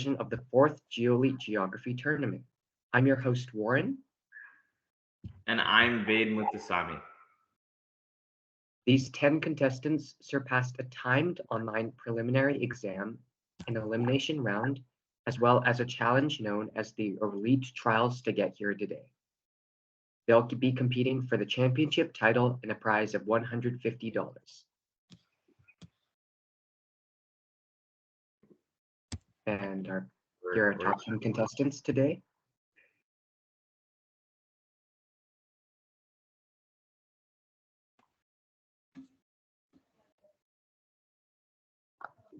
of the fourth GeoElite Geography Tournament. I'm your host, Warren. And I'm Ved Muthusamy. These 10 contestants surpassed a timed online preliminary exam, an elimination round, as well as a challenge known as the Elite Trials to get here today. They'll be competing for the championship title and a prize of $150. And here are top 10 contestants today.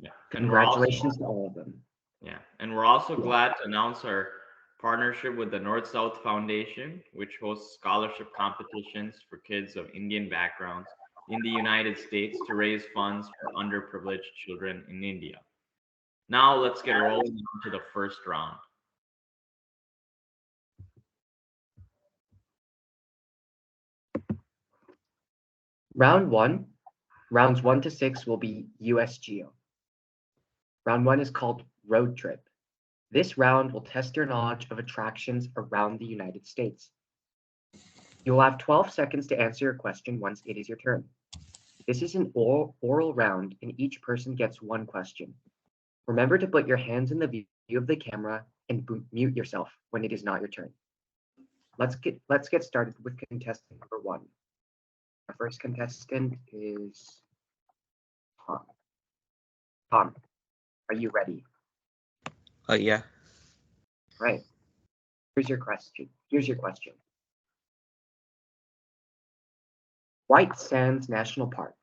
Yeah. Congratulations to all of them. Yeah, and we're also glad to announce our partnership with the North-South Foundation, which hosts scholarship competitions for kids of Indian backgrounds in the United States to raise funds for underprivileged children in India. Now let's get rolling into the first round. Rounds 1 to 6 will be US Geo. Round 1 is called Road Trip. This round will test your knowledge of attractions around the United States. You will have 12 seconds to answer your question once it is your turn. This is an oral round and each person gets one question. Remember to put your hands in the view of the camera and mute yourself when it is not your turn. Let's get started with contestant number 1. Our first contestant is Tom. Tom, are you ready? Yeah. Right. Here's your question. White Sands National Park,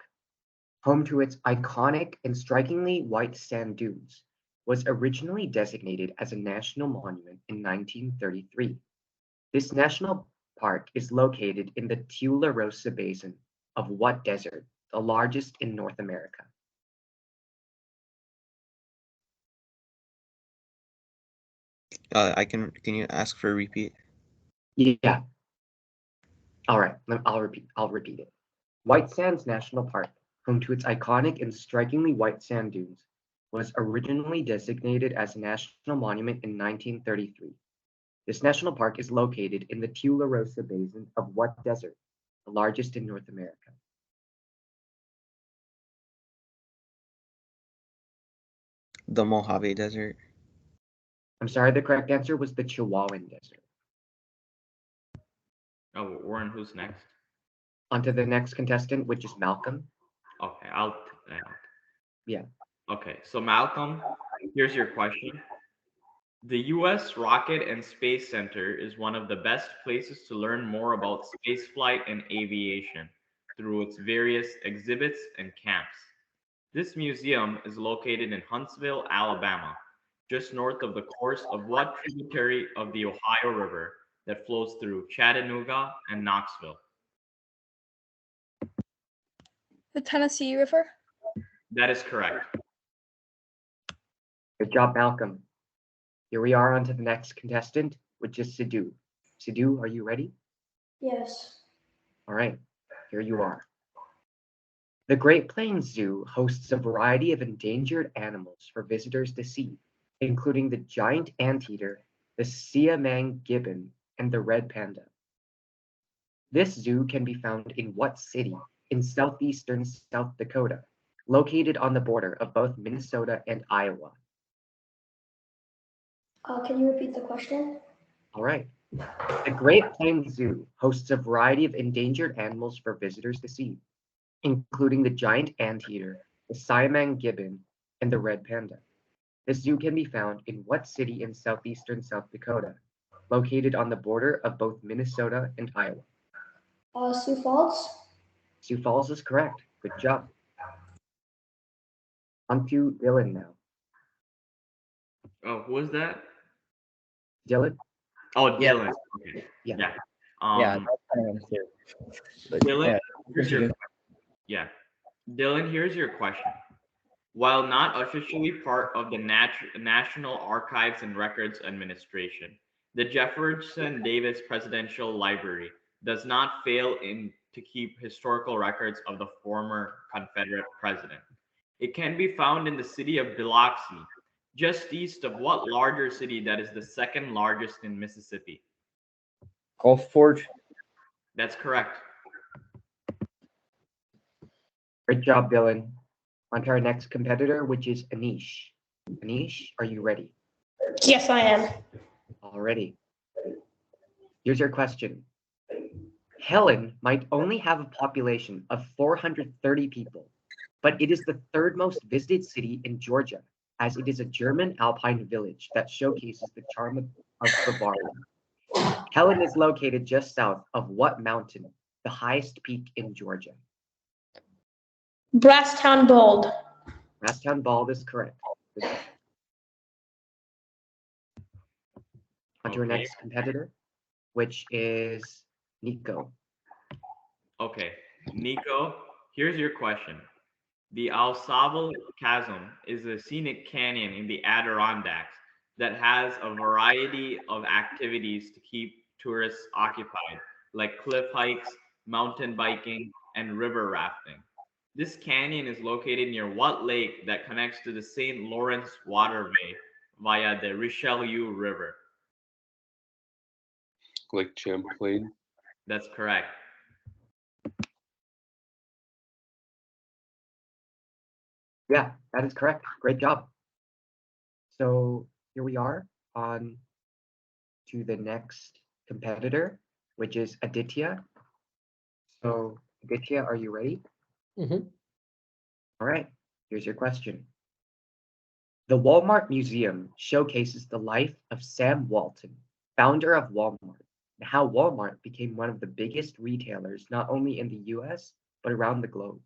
home to its iconic and strikingly white sand dunes, was originally designated as a national monument in 1933. This national park is located in the Tularosa Basin of what desert, the largest in North America? Can you ask for a repeat? Yeah. All right, I'll repeat it. White Sands National Park, home to its iconic and strikingly white sand dunes, was originally designated as a national monument in 1933. This national park is located in the Tularosa Basin of what desert, the largest in North America? The Mojave Desert. I'm sorry, the correct answer was the Chihuahuan Desert. Oh, Warren, who's next? On to the next contestant, which is Malcolm. Okay, Yeah. Okay, so Malcolm, here's your question. The U.S. Rocket and Space Center is one of the best places to learn more about spaceflight and aviation through its various exhibits and camps. This museum is located in Huntsville, Alabama, just north of the course of what tributary of the Ohio River that flows through Chattanooga and Knoxville? The Tennessee River? That is correct. Good job, Malcolm. Here we are on to the next contestant, which is Sidhu. Sidhu, are you ready? Yes. All right, here you are. The Great Plains Zoo hosts a variety of endangered animals for visitors to see, including the giant anteater, the Siamang gibbon, and the red panda. This zoo can be found in what city in southeastern South Dakota, located on the border of both Minnesota and Iowa? Can you repeat the question? All right. The Great Plains Zoo hosts a variety of endangered animals for visitors to see, including the giant anteater, the Siamang gibbon, and the red panda. The zoo can be found in what city in southeastern South Dakota, located on the border of both Minnesota and Iowa? Sioux Falls? Sioux Falls is correct. Good job. On to Dylan now. Oh, who was that? Dylan? Oh, Yeah. Dylan. Okay. Yeah. Yeah. Yeah, that's kind of unfair. But, Dylan, here's your continue. yeah. Dylan, here's your question. While not officially part of the National Archives and Records Administration, the Jefferson Davis Presidential Library does not fail to keep historical records of the former Confederate president. It can be found in the city of Biloxi, just east of what larger city that is the second largest in Mississippi? Gulfport. That's correct. Great job, Dylan. On to our next competitor, which is Anish. Anish, are you ready? Yes, I am. Already. Here's your question. Helen might only have a population of 430 people, but it is the third most visited city in Georgia, as it is a German alpine village that showcases the charm of Bavaria. Helen is located just south of what mountain, the highest peak in Georgia? Brasstown Bald. Brasstown Bald is correct. Good job. On to our Okay. next competitor, which is Nico. Okay, Nico, here's your question. The Al Sabal Chasm is a scenic canyon in the Adirondacks that has a variety of activities to keep tourists occupied, like cliff hikes, mountain biking, and river rafting. This canyon is located near what lake that connects to the St. Lawrence waterway via the Richelieu River? Lake Champlain. That's correct. Yeah, that is correct. Great job. So here we are on to the next competitor, which is Aditya. So Aditya, are you ready? Mm-hmm. All right, here's your question. The Walmart Museum showcases the life of Sam Walton, founder of Walmart, and how Walmart became one of the biggest retailers not only in the US, but around the globe.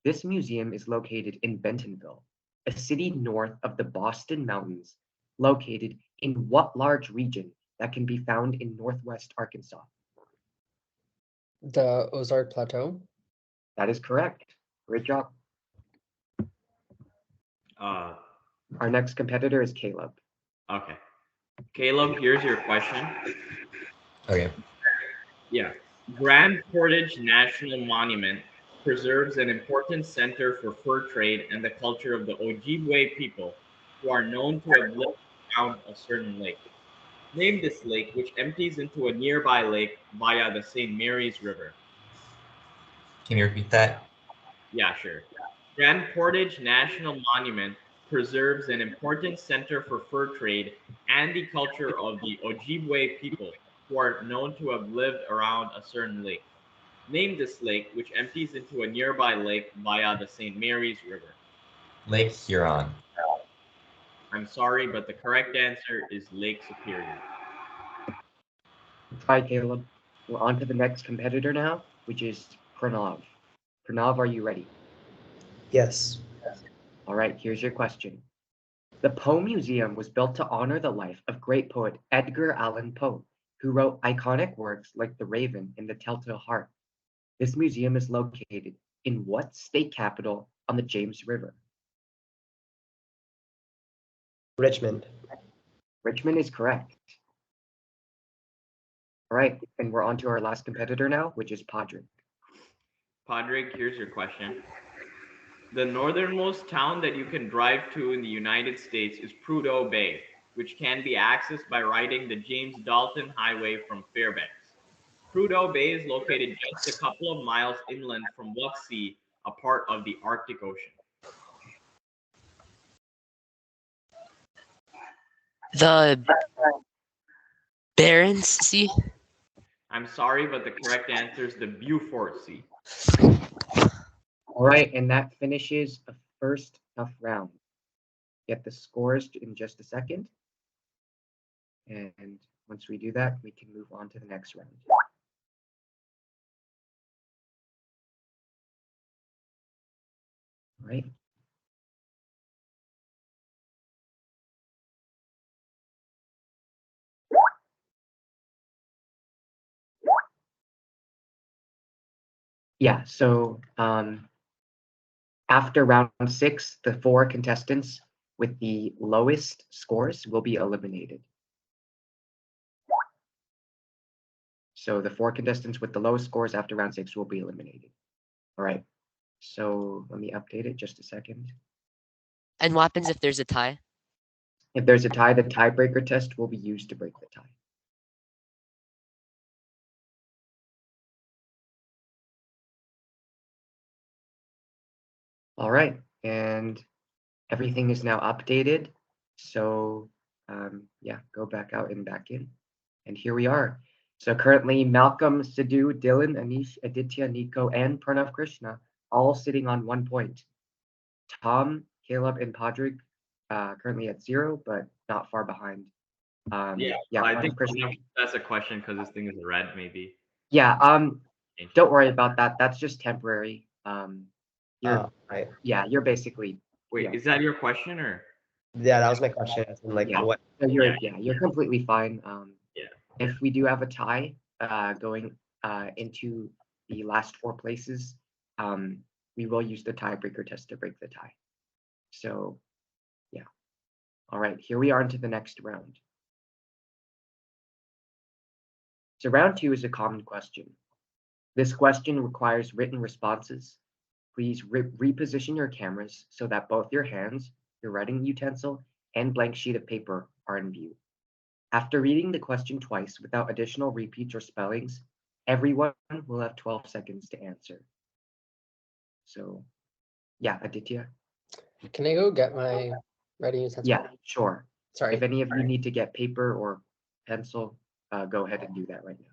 This museum is located in Bentonville, a city north of the Boston Mountains, located in what large region that can be found in northwest Arkansas? The Ozark Plateau. That is correct. Great job. Our next competitor is Caleb. Okay. Caleb, here's your question. Okay. Yeah. Grand Portage National Monument preserves an important center for fur trade and the culture of the Ojibwe people, who are known to have lived around a certain lake. Name this lake, which empties into a nearby lake via the St. Mary's River. Can you repeat that? Yeah, sure. Grand Portage National Monument preserves an important center for fur trade and the culture of the Ojibwe people, who are known to have lived around a certain lake. Name this lake, which empties into a nearby lake via the St. Mary's River. Lake Huron. I'm sorry, but the correct answer is Lake Superior. Hi, Caleb. We're on to the next competitor now, which is Pranav. Pranav, are you ready? Yes. All right, here's your question. The Poe Museum was built to honor the life of great poet Edgar Allan Poe, who wrote iconic works like The Raven and The Telltale Heart. This museum is located in what state capital on the James River? Richmond. Richmond is correct. All right, and we're on to our last competitor now, which is Padraig. Padraig, here's your question. The northernmost town that you can drive to in the United States is Prudhoe Bay, which can be accessed by riding the James Dalton Highway from Fairbanks. Prudhoe Bay is located just a couple of miles inland from what sea, a part of the Arctic Ocean? The Barents Sea? I'm sorry, but the correct answer is the Beaufort Sea. All right, and that finishes the first tough round. Get the scores in just a second. And once we do that, we can move on to the next round. All right. Yeah, so after round 6, the 4 contestants with the lowest scores will be eliminated. So the 4 contestants with the lowest scores after round 6 will be eliminated. All right, so let me update it just a second. And what happens if there's a tie? If there's a tie, the tiebreaker test will be used to break the tie. All right, and everything is now updated. So yeah, go back out and back in. And here we are. So currently Malcolm, Sidhu, Dylan, Anish, Aditya, Nico, and Pranav Krishna all sitting on 1 point. Tom, Caleb, and Padraig currently at 0, but not far behind. Yeah, I think that's a question because this thing is red, maybe. Yeah, don't worry about that. That's just temporary. Right. Yeah, you're basically. Wait, yeah. Is that your question or? Yeah, that was my question. Like, Yeah. what? So you're completely fine. Yeah. If we do have a tie going into the last 4 places, we will use the tiebreaker test to break the tie. So, yeah. All right, here we are into the next round. So round 2 is a common question. This question requires written responses. Please reposition your cameras so that both your hands, your writing utensil, and blank sheet of paper are in view. After reading the question twice without additional repeats or spellings, everyone will have 12 seconds to answer. So, yeah, Aditya? Can I go get my writing utensil? Yeah, sure. Sorry. If any of you need to get paper or pencil, go ahead and do that right now.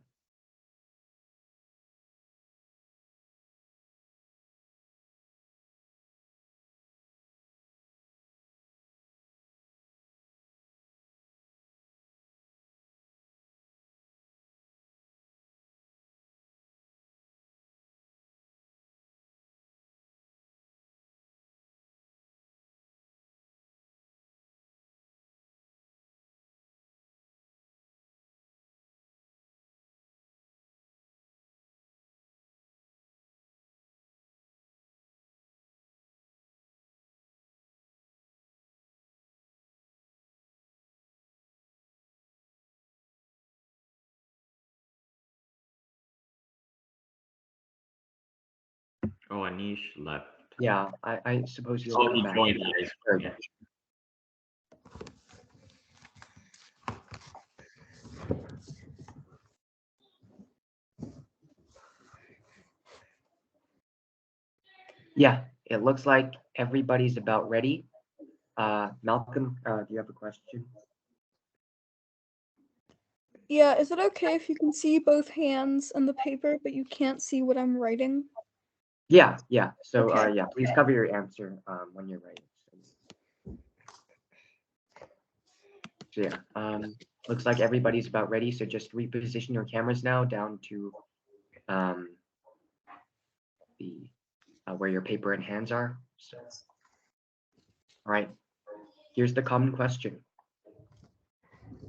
Oh, Anish left. Yeah, I suppose you'll Oh, come he back. joined, Yeah. guys. There we Yeah. go. Yeah, it looks like everybody's about ready. Malcolm, do you have a question? Yeah, is it okay if you can see both hands and the paper, but you can't see what I'm writing? Yeah. So Okay. yeah, please cover your answer when you're ready. So yeah, looks like everybody's about ready. So just reposition your cameras now down to the where your paper and hands are. So, all right, here's the common question.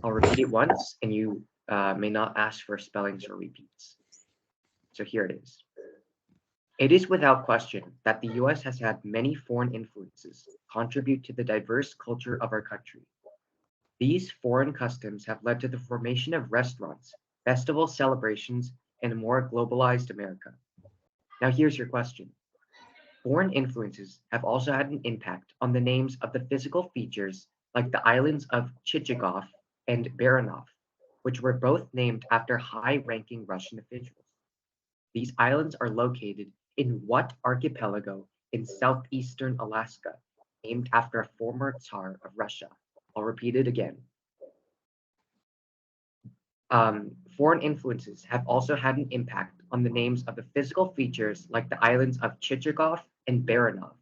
I'll repeat it once, and you may not ask for spellings or repeats. So here it is. It is without question that the US has had many foreign influences contribute to the diverse culture of our country. These foreign customs have led to the formation of restaurants, festival celebrations, and a more globalized America. Now here's your question. Foreign influences have also had an impact on the names of the physical features like the islands of Chichagov and Baranov, which were both named after high-ranking Russian officials. These islands are located in what archipelago in southeastern Alaska, named after a former Tsar of Russia? I'll repeat it again. Foreign influences have also had an impact on the names of the physical features like the islands of Chichagov and Baranov,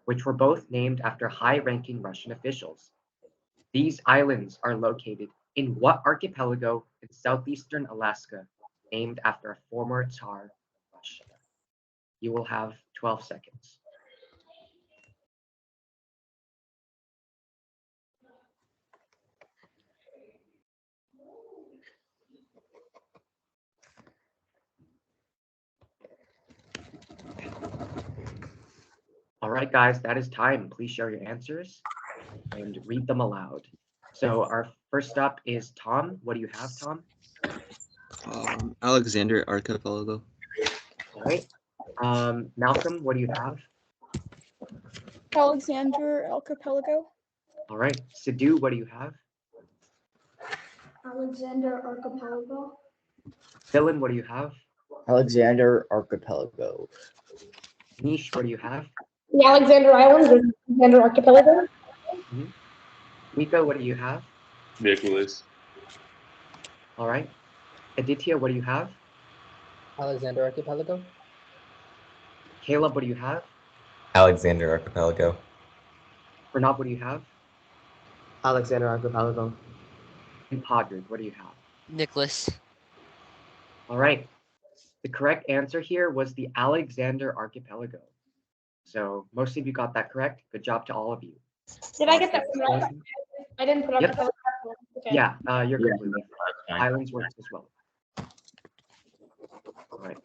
which were both named after high-ranking Russian officials. These islands are located in what archipelago in southeastern Alaska, named after a former Tsar of Russia? You will have 12 seconds. All right, guys, that is time. Please share your answers and read them aloud. So our first up is Tom. What do you have, Tom? Alexander Archipelago. All right. Malcolm, what do you have? Alexander Archipelago. All right, Sidhu, what do you have? Alexander Archipelago. Dylan, what do you have? Alexander Archipelago. Nish, what do you have? The Alexander Islands or Alexander Archipelago. Nico, what do you have? Nicholas. All right. Aditya, what do you have? Alexander Archipelago. Caleb, what do you have? Alexander Archipelago. Pranav, what do you have? Alexander Archipelago. And Podrick, what do you have? Nicholas. All right. The correct answer here was the Alexander Archipelago. So most of you got that correct. Good job to all of you. Did I get that one right? I didn't put Yep. Archipelago. Okay. Yeah, you're Yeah, completely fine. Islands works as well. All right.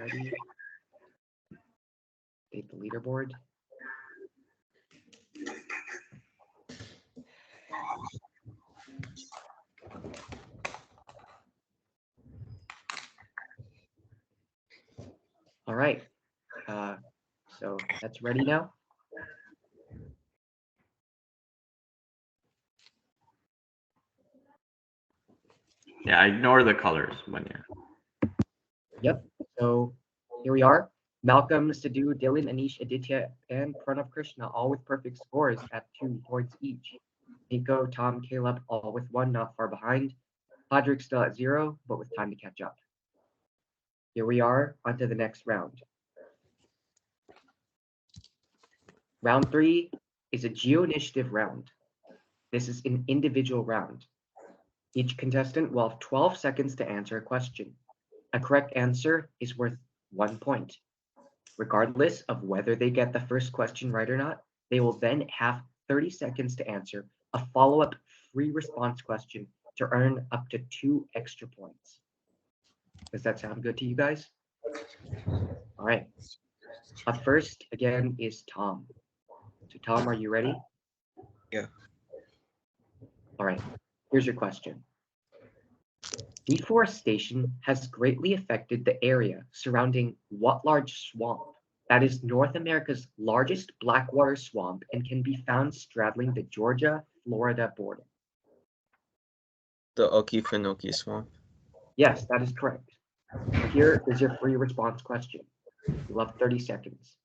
Ready? Update the leaderboard. All right. So that's ready now. Yeah, ignore the colors, but yeah. Yep. So here we are. Malcolm, Sidhu, Dylan, Anish, Aditya, and Pranav Krishna, all with perfect scores at 2 points each. Nico, Tom, Caleb, all with 1, not far behind. Podrick still at 0, but with time to catch up. Here we are, on to the next round. Round 3 is a geo-initiative round. This is an individual round. Each contestant will have 12 seconds to answer a question. A correct answer is worth 1 point. Regardless of whether they get the first question right or not, they will then have 30 seconds to answer a follow-up free response question to earn up to 2 extra points. Does that sound good to you guys? All right. Up first, again, is Tom. So Tom, are you ready? Yeah. All right, here's your question. Deforestation has greatly affected the area surrounding what large swamp? That is North America's largest blackwater swamp and can be found straddling the Georgia-Florida border. The Okefenokee Swamp. Yes, that is correct. Here is your free response question. You'll have 30 seconds.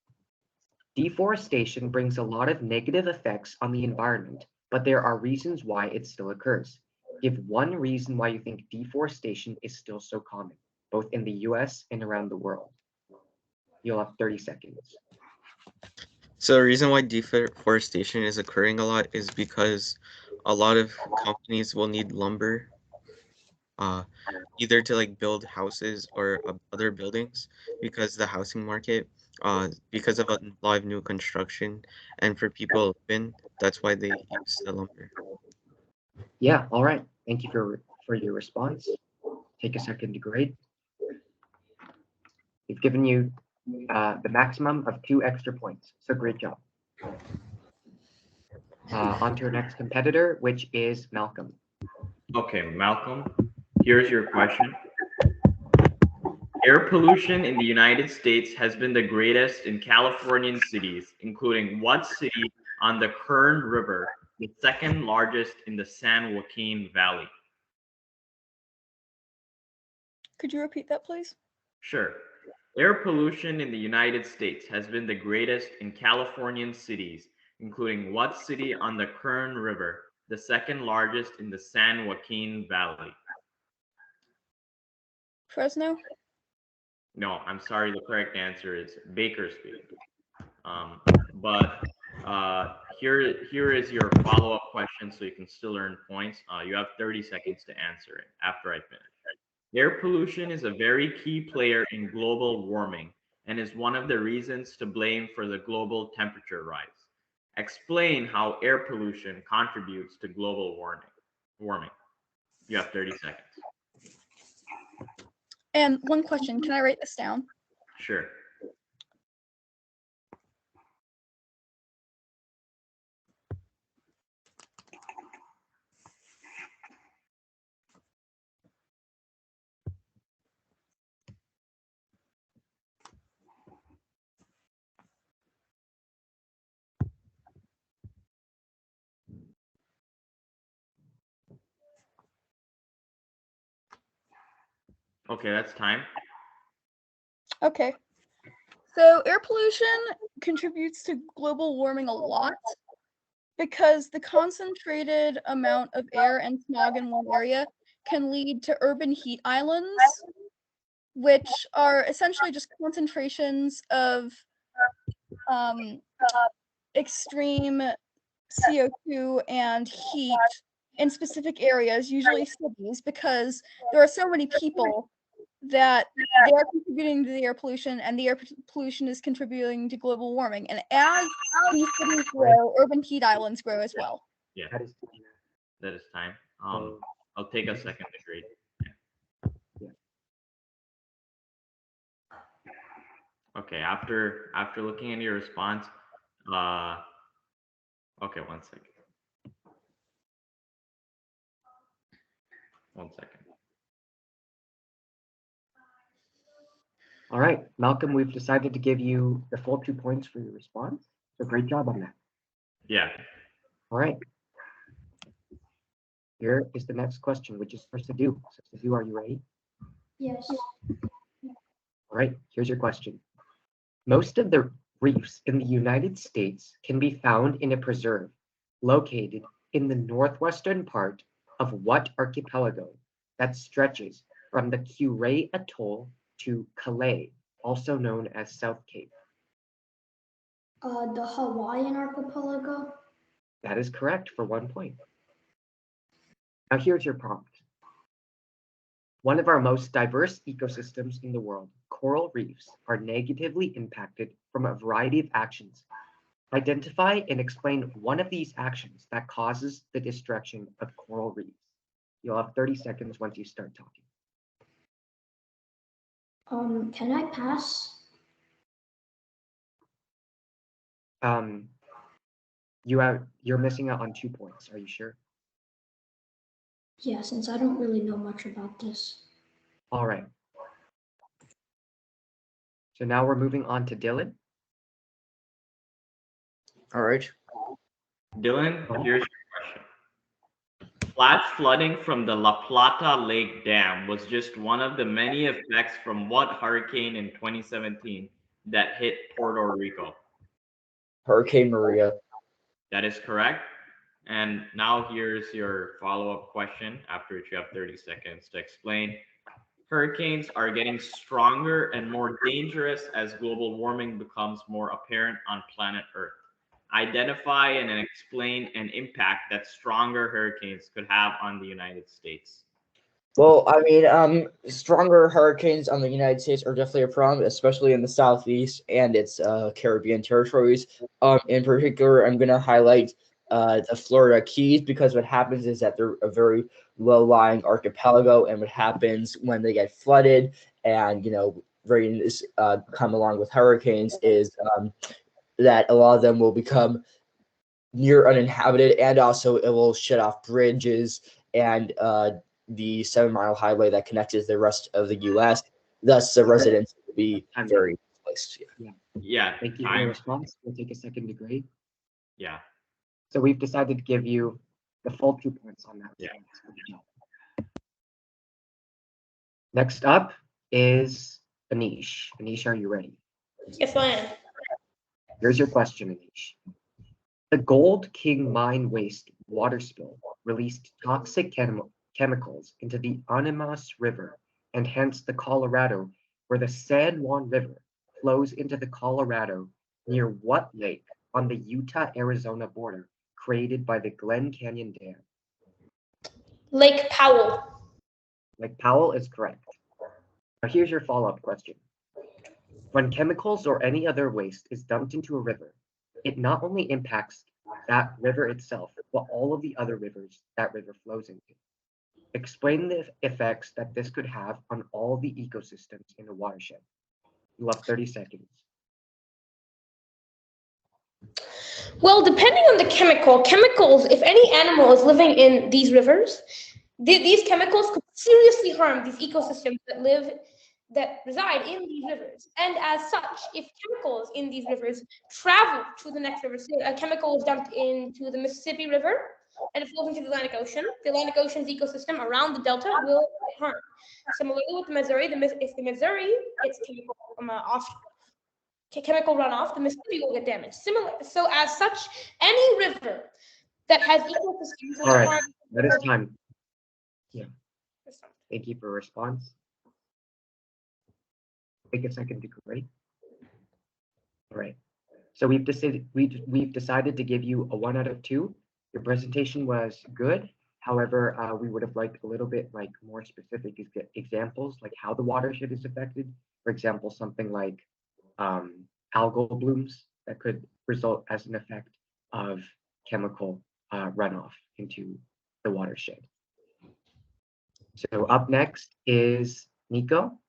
Deforestation brings a lot of negative effects on the environment, but there are reasons why it still occurs. Give one reason why you think deforestation is still so common, both in the US and around the world. You'll have 30 seconds. So the reason why deforestation is occurring a lot is because a lot of companies will need lumber, either to like build houses or other buildings, because the housing market, because of a lot of new construction, and for people in, that's why they use the lumber. Yeah, all right. Thank you for your response. Take a second to grade. We've given you the maximum of 2 extra points, so great job. On to our next competitor, which is Malcolm. Okay, Malcolm, here's your question. Air pollution in the United States has been the greatest in Californian cities, including what city on the Kern River, the second largest in the San Joaquin Valley? Could you repeat that, please? Sure. Air pollution in the United States has been the greatest in Californian cities, including what city on the Kern River, the second largest in the San Joaquin Valley? Fresno? No, I'm sorry, the correct answer is Bakersfield. Here is your follow-up question so you can still earn points. You have 30 seconds to answer it after I finish. Air pollution is a very key player in global warming and is one of the reasons to blame for the global temperature rise. Explain how air pollution contributes to global warming. You have 30 seconds. And one question, can I write this down? Sure. Okay, that's time. Okay. So air pollution contributes to global warming a lot because the concentrated amount of air and smog in one area can lead to urban heat islands, which are essentially just concentrations of extreme CO2 and heat in specific areas, usually cities, because there are so many people that they are contributing to the air pollution, and the air pollution is contributing to global warming. And as these cities grow, urban heat islands grow as well. Yeah, That is that is time. I'll take a second degree. Okay, after looking at your response, okay, 1 second. 1 second. all right, Malcolm. We've decided to give you the full 2 points for your response. So great job on that. Yeah. All right. Here is the next question, which is for Sadhu. So Sadhu, are you ready? Yes. All right, here's your question. Most of the reefs in the United States can be found in a preserve located in the northwestern part of what archipelago that stretches from the Curay Atoll to Calais, also known as South Cape? The Hawaiian archipelago. That is correct for 1 point. Now here's your prompt. One of our most diverse ecosystems in the world, coral reefs, are negatively impacted from a variety of actions. Identify and explain one of these actions that causes the destruction of coral reefs. You'll have 30 seconds once you start talking. Can I pass? You're missing out on 2 points. Are you sure? Yeah, since I don't really know much about this. All right. So now we're moving on to Dylan. All right. Dylan, here's your question. Flash flooding from the La Plata Lake Dam was just one of the many effects from what hurricane in 2017 that hit Puerto Rico? Hurricane Maria. That is correct. And now here's your follow-up question, after which you have 30 seconds to explain. Hurricanes are getting stronger and more dangerous as global warming becomes more apparent on planet Earth. Identify and explain an impact that stronger hurricanes could have on the United States. Well, I mean, stronger hurricanes on the United States are definitely a problem, especially in the southeast and its Caribbean territories. In particular, I'm going to highlight the Florida Keys, because what happens is that they're a very low-lying archipelago, and what happens when they get flooded and rains come along with hurricanes is that a lot of them will become near uninhabited, and also it will shut off bridges and the 7-mile highway that connects the rest of the U.S. Thus, the residents will be very displaced. Yeah. Thank you for your response. We'll take a second to grade. Yeah. So we've decided to give you the full 2 points on that. Yeah. Next up is Anish. Anish, are you ready? Yes, I am. Here's your question, Anish. The Gold King mine waste water spill released toxic chemicals into the Animas River and hence the Colorado, where the San Juan River flows into the Colorado near what lake on the Utah-Arizona border created by the Glen Canyon Dam? Lake Powell. Lake Powell is correct. Now here's your follow-up question. When chemicals or any other waste is dumped into a river, it not only impacts that river itself, but all of the other rivers that river flows into. Explain the effects that this could have on all the ecosystems in a watershed. You have 30 seconds. Well, depending on the chemicals, if any animal is living in these rivers, these chemicals could seriously harm these ecosystems that reside in these rivers. And as such, if chemicals in these rivers travel to the next river, say a chemical is dumped into the Mississippi River, and it flows into the Atlantic Ocean, the Atlantic Ocean's ecosystem around the delta will get harmed. Similarly with the Missouri, if the Missouri gets chemical runoff, the Mississippi will get damaged. So as such, any river that has ecosystems All right, that is time. Yeah. Thank you for your response. Take a second to grade. All right. So we've decided to give you a 1 out of 2. Your presentation was good. However, we would have liked a little bit more specific examples, like how the watershed is affected. For example, something like algal blooms that could result as an effect of chemical runoff into the watershed. So up next is Nico.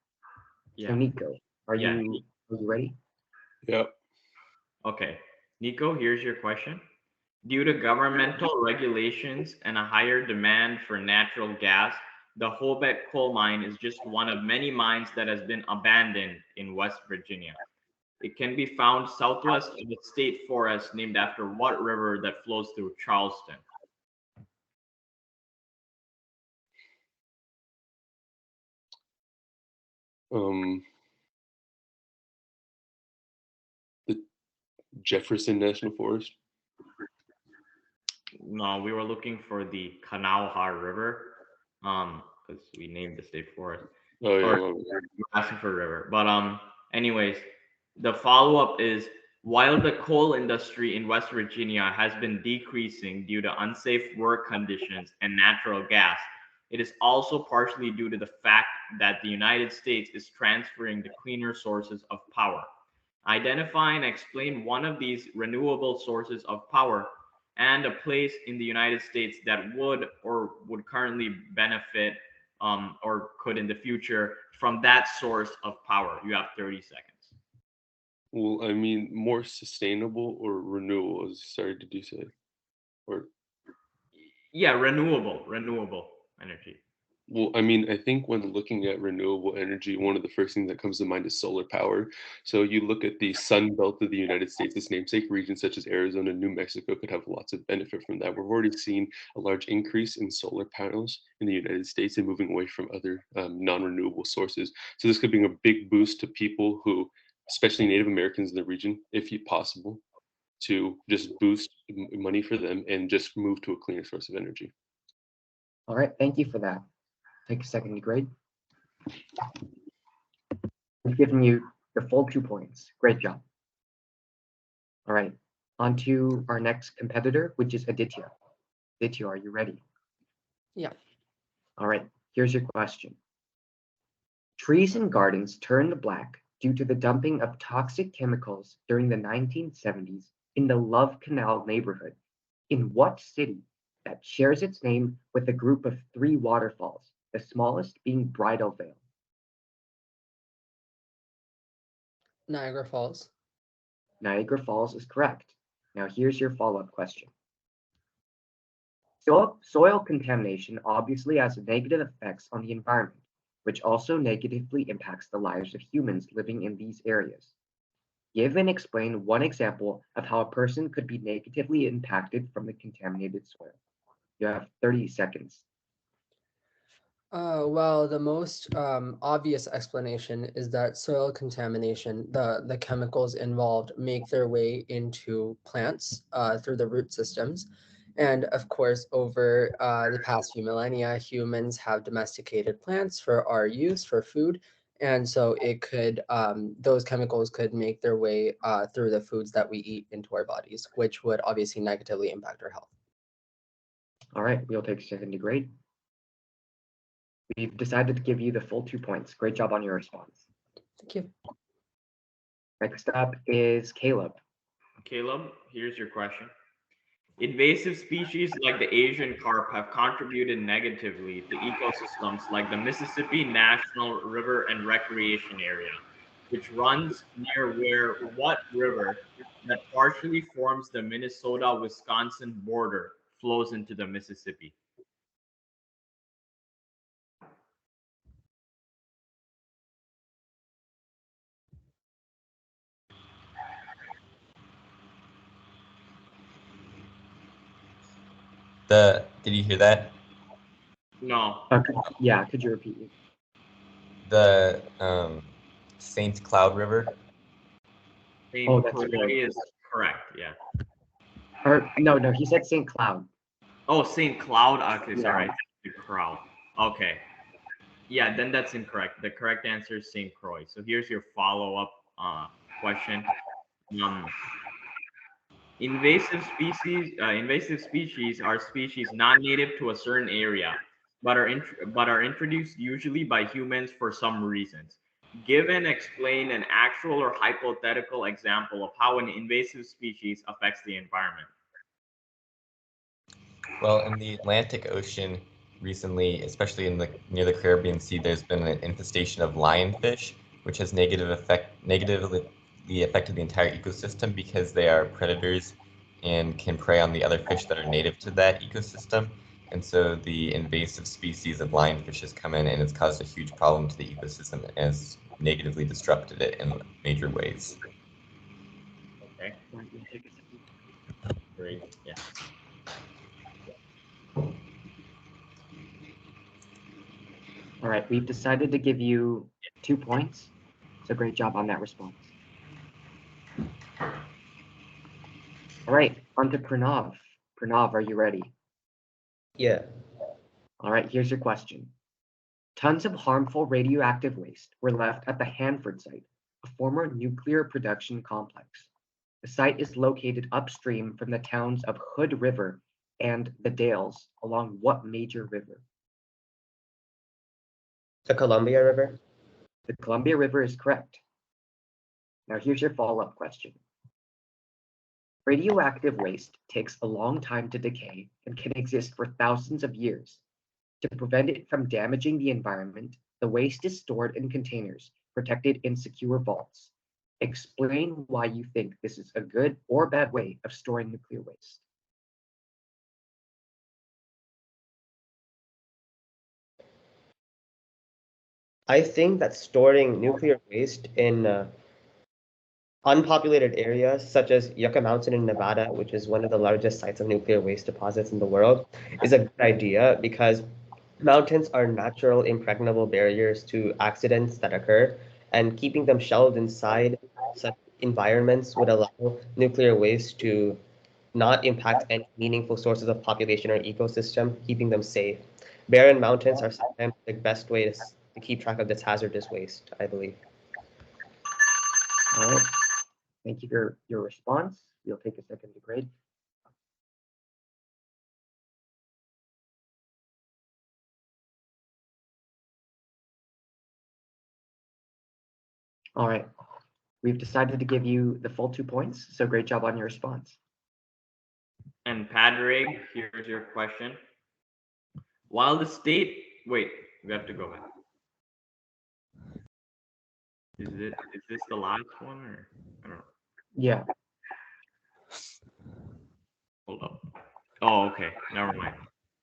Yeah. So Nico, are you ready? Yep. Okay. Nico, here's your question. Due to governmental regulations and a higher demand for natural gas, the Holbeck coal mine is just one of many mines that has been abandoned in West Virginia. It can be found southwest of the state forest named after what river that flows through Charleston? The Jefferson National Forest. No, we were looking for the Kanawha River, because we named the state forest. Oh yeah. Or we're asking for a river. But anyways, the follow-up is while the coal industry in West Virginia has been decreasing due to unsafe work conditions and natural gas, it is also partially due to the fact that the United States is transferring to cleaner sources of power. Identify and explain one of these renewable sources of power and a place in the United States that would currently benefit or could in the future from that source of power. You have 30 seconds. Well, I mean, more sustainable or renewable? Sorry, did you say? Or Yeah, renewable energy. well, I mean, I think when looking at renewable energy, one of the first things that comes to mind is solar power. So you look at the sun belt of the United States, its namesake regions such as Arizona and New Mexico could have lots of benefit from that. We've already seen a large increase in solar panels in the United States and moving away from other non-renewable sources. So this could bring a big boost to people who, especially Native Americans in the region, if possible, to just boost money for them and just move to a cleaner source of energy. All right, thank you for that. Take a second to grade. We've given you the full 2 points. Great job. All right, on to our next competitor, which is Aditya. Aditya, are you ready? Yeah. All right, here's your question. Trees and gardens turned black due to the dumping of toxic chemicals during the 1970s in the Love Canal neighborhood. In what city that shares its name with a group of 3 waterfalls, the smallest being Bridal Veil? Niagara Falls. Niagara Falls is correct. Now here's your follow-up question. Soil contamination obviously has negative effects on the environment, which also negatively impacts the lives of humans living in these areas. Give and explain one example of how a person could be negatively impacted from the contaminated soil. You have 30 seconds. Well, the most obvious explanation is that soil contamination, the chemicals involved make their way into plants through the root systems. And of course, over the past few millennia, humans have domesticated plants for our use for food. And so it could, those chemicals could make their way through the foods that we eat into our bodies, which would obviously negatively impact our health. All right, we'll take a second to grade. We've decided to give you the full 2 points. Great job on your response. Thank you. Next up is Caleb. Caleb, here's your question. Invasive species like the Asian carp have contributed negatively to ecosystems like the Mississippi National River and Recreation Area, which runs near what river that partially forms the Minnesota-Wisconsin border flows into the Mississippi? Did you hear that? No. Yeah, could you repeat it? The St. Cloud River. St. Oh, that's Croix right. is correct. Yeah. Or no, he said St. Cloud. Oh, St. Cloud. Okay, Yeah. sorry. The crowd. Okay. Yeah, then that's incorrect. The correct answer is St. Croix. So here's your follow-up question. Invasive species are species not native to a certain area, but are introduced usually by humans for some reasons. Give and explain an actual or hypothetical example of how an invasive species affects the environment. Well, in the Atlantic Ocean recently, especially near the Caribbean Sea, there's been an infestation of lionfish, which has negatively affected the entire ecosystem because they are predators and can prey on the other fish that are native to that ecosystem. And so the invasive species of lionfish has come in and it's caused a huge problem to the ecosystem and has negatively disrupted it in major ways. Okay. Great. Yeah. All right, we've decided to give you 2 points. So great job on that response. All right, on to Pranav. Pranav, are you ready? Yeah. All right, here's your question. Tons of harmful radioactive waste were left at the Hanford site, a former nuclear production complex. The site is located upstream from the towns of Hood River and the Dales along what major river? The Columbia River. The Columbia River is correct. Now here's your follow-up question. Radioactive waste takes a long time to decay and can exist for thousands of years. To prevent it from damaging the environment, the waste is stored in containers, protected in secure vaults. Explain why you think this is a good or bad way of storing nuclear waste. I think that storing nuclear waste in unpopulated areas such as Yucca Mountain in Nevada, which is one of the largest sites of nuclear waste deposits in the world, is a good idea because mountains are natural impregnable barriers to accidents that occur, and keeping them shelved inside such environments would allow nuclear waste to not impact any meaningful sources of population or ecosystem, keeping them safe. Barren mountains are sometimes the best way to keep track of this hazardous waste, I believe. All right. Thank you for your response. We'll take a second to grade. All right. We've decided to give you the full 2 points, so great job on your response. And Padraig, here's your question. While the state, wait, we have to go back. Is this the last one or I don't know. Yeah. Hold up. Oh, okay. Never mind.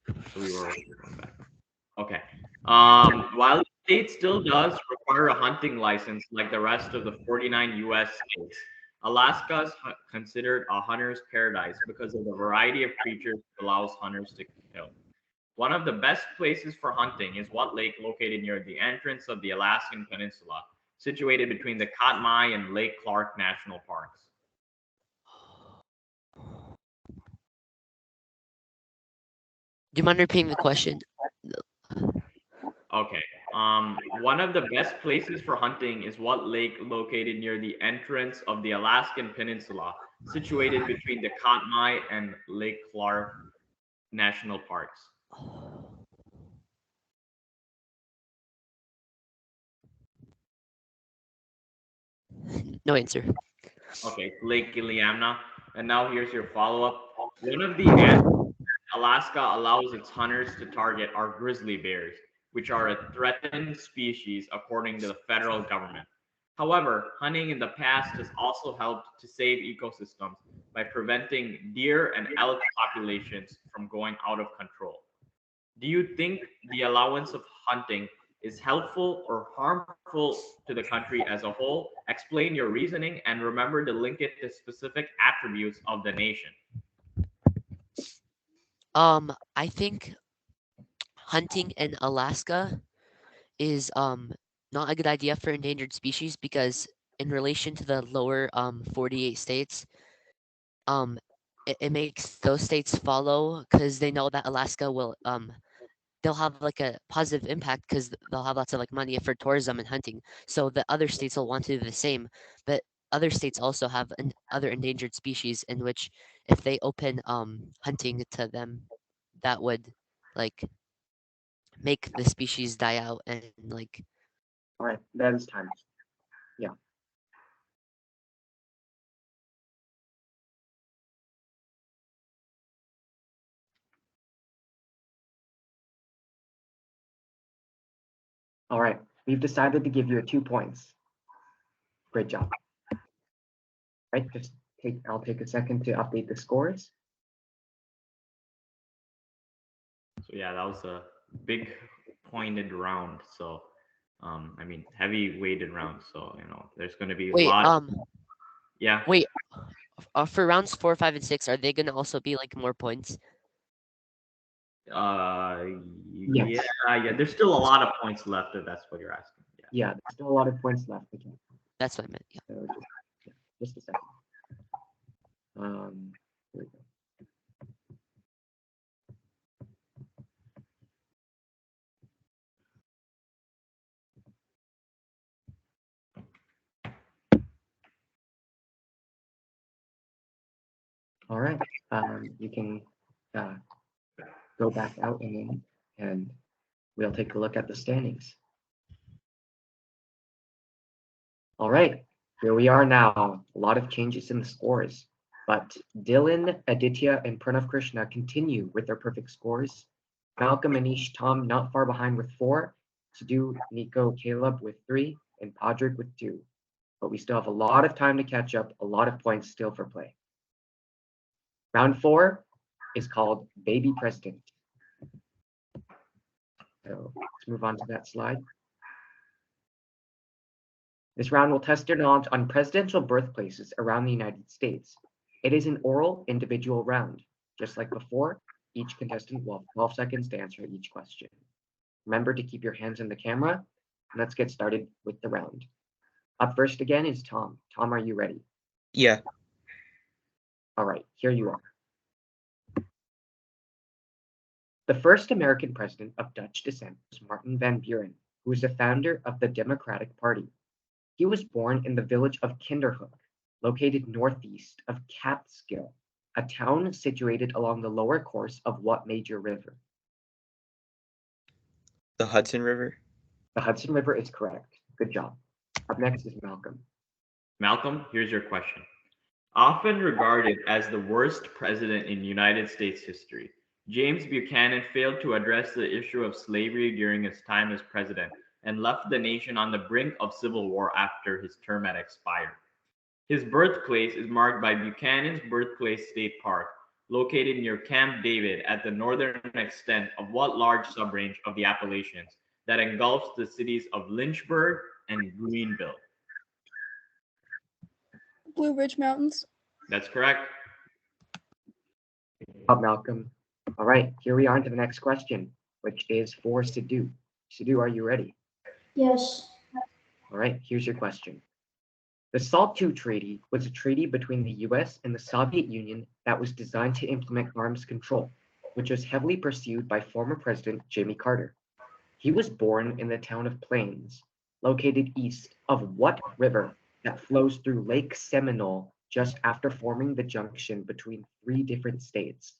So we were going back. Okay. While the state still does require a hunting license like the rest of the 49 US states, Alaska is considered a hunter's paradise because of the variety of creatures it allows hunters to kill. One of the best places for hunting is what lake located near the entrance of the Alaskan Peninsula, situated between the Katmai and Lake Clark National Parks. Do you mind repeating the question? Okay. One of the best places for hunting is what lake located near the entrance of the Alaskan Peninsula, situated between the Katmai and Lake Clark National Parks. No answer. Okay, Lake Iliamna. And now here's your follow-up. One of the animals Alaska allows its hunters to target are grizzly bears, which are a threatened species according to the federal government. However, hunting in the past has also helped to save ecosystems by preventing deer and elk populations from going out of control. Do you think the allowance of hunting is helpful or harmful to the country as a whole? Explain your reasoning and remember to link it to specific attributes of the nation. I think hunting in Alaska is not a good idea for endangered species because in relation to the lower 48 states, it makes those states follow because they know that Alaska will they'll have like a positive impact because they'll have lots of like money for tourism and hunting. So the other states will want to do the same, but other states also have other endangered species in which if they open hunting to them, that would like make the species die out and like All right, that is time. Yeah. All right, we've decided to give you 2 points. Great job. Right, I'll take a second to update the scores. So yeah, that was a big pointed round. So I mean heavy weighted round. So there's gonna be a wait lot. Yeah. wait for rounds 4, 5, and 6, are they gonna also be like more points? Yes. Yeah. There's still a lot of points left if that's what you're asking. Yeah, there's still a lot of points left. Okay. That's what I meant. Yeah. So just a second. Here we go. All right, you can go back out and in, and we'll take a look at the standings. All right, here we are now. A lot of changes in the scores, but Dylan, Aditya, and Pranav Krishna continue with their perfect scores. Malcolm, Anish, Tom not far behind with 4. Sadhu, Nico, Caleb with 3, and Podrick with 2. But we still have a lot of time to catch up, a lot of points still for play. Round 4 is called Baby President. So let's move on to that slide. This round will test your knowledge on presidential birthplaces around the United States. It is an oral individual round. Just like before, each contestant will have 12 seconds to answer each question. Remember to keep your hands on the camera, and let's get started with the round. Up first again is Tom. Tom, are you ready? Yeah. All right, here you are. The first American president of Dutch descent was Martin van Buren, who was the founder of the Democratic Party. He was born in the village of Kinderhook, located northeast of Catskill, a town situated along the lower course of what major river? The Hudson River. The Hudson River is correct. Good job. Up next is Malcolm. Malcolm, here's your question. Often regarded as the worst president in United States history, James Buchanan failed to address the issue of slavery during his time as president and left the nation on the brink of civil war after his term had expired. His birthplace is marked by Buchanan's Birthplace State Park, located near Camp David at the northern extent of what large subrange of the Appalachians that engulfs the cities of Lynchburg and Greenville? Blue Ridge Mountains. That's correct. Up, Malcolm. All right, here we are on to the next question, which is for Sadhu. Sadhu, are you ready? Yes. All right, here's your question. The SALT II Treaty was a treaty between the US and the Soviet Union that was designed to implement arms control, which was heavily pursued by former President Jimmy Carter. He was born in the town of Plains, located east of what river that flows through Lake Seminole just after forming the junction between 3 different states?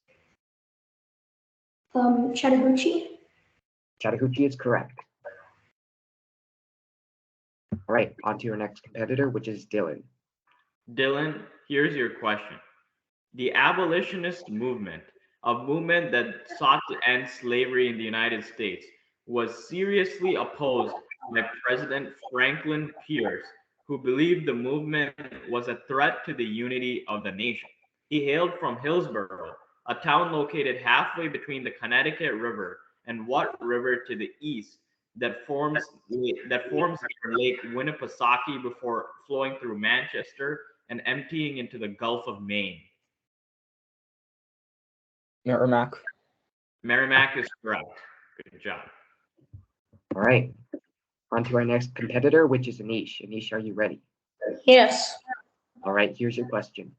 Chattahoochee. Chattahoochee is correct. All right, on to your next competitor, which is Dylan. Dylan, here's your question. The abolitionist movement, a movement that sought to end slavery in the United States, was seriously opposed by President Franklin Pierce, who believed the movement was a threat to the unity of the nation. He hailed from Hillsborough, a town located halfway between the Connecticut River and What River to the east that forms Lake Winnipesaukee before flowing through Manchester and emptying into the Gulf of Maine. Merrimack. Merrimack is correct. Good job. All right. On to our next competitor, which is Anish. Anish, are you ready? Yes. All right, here's your question.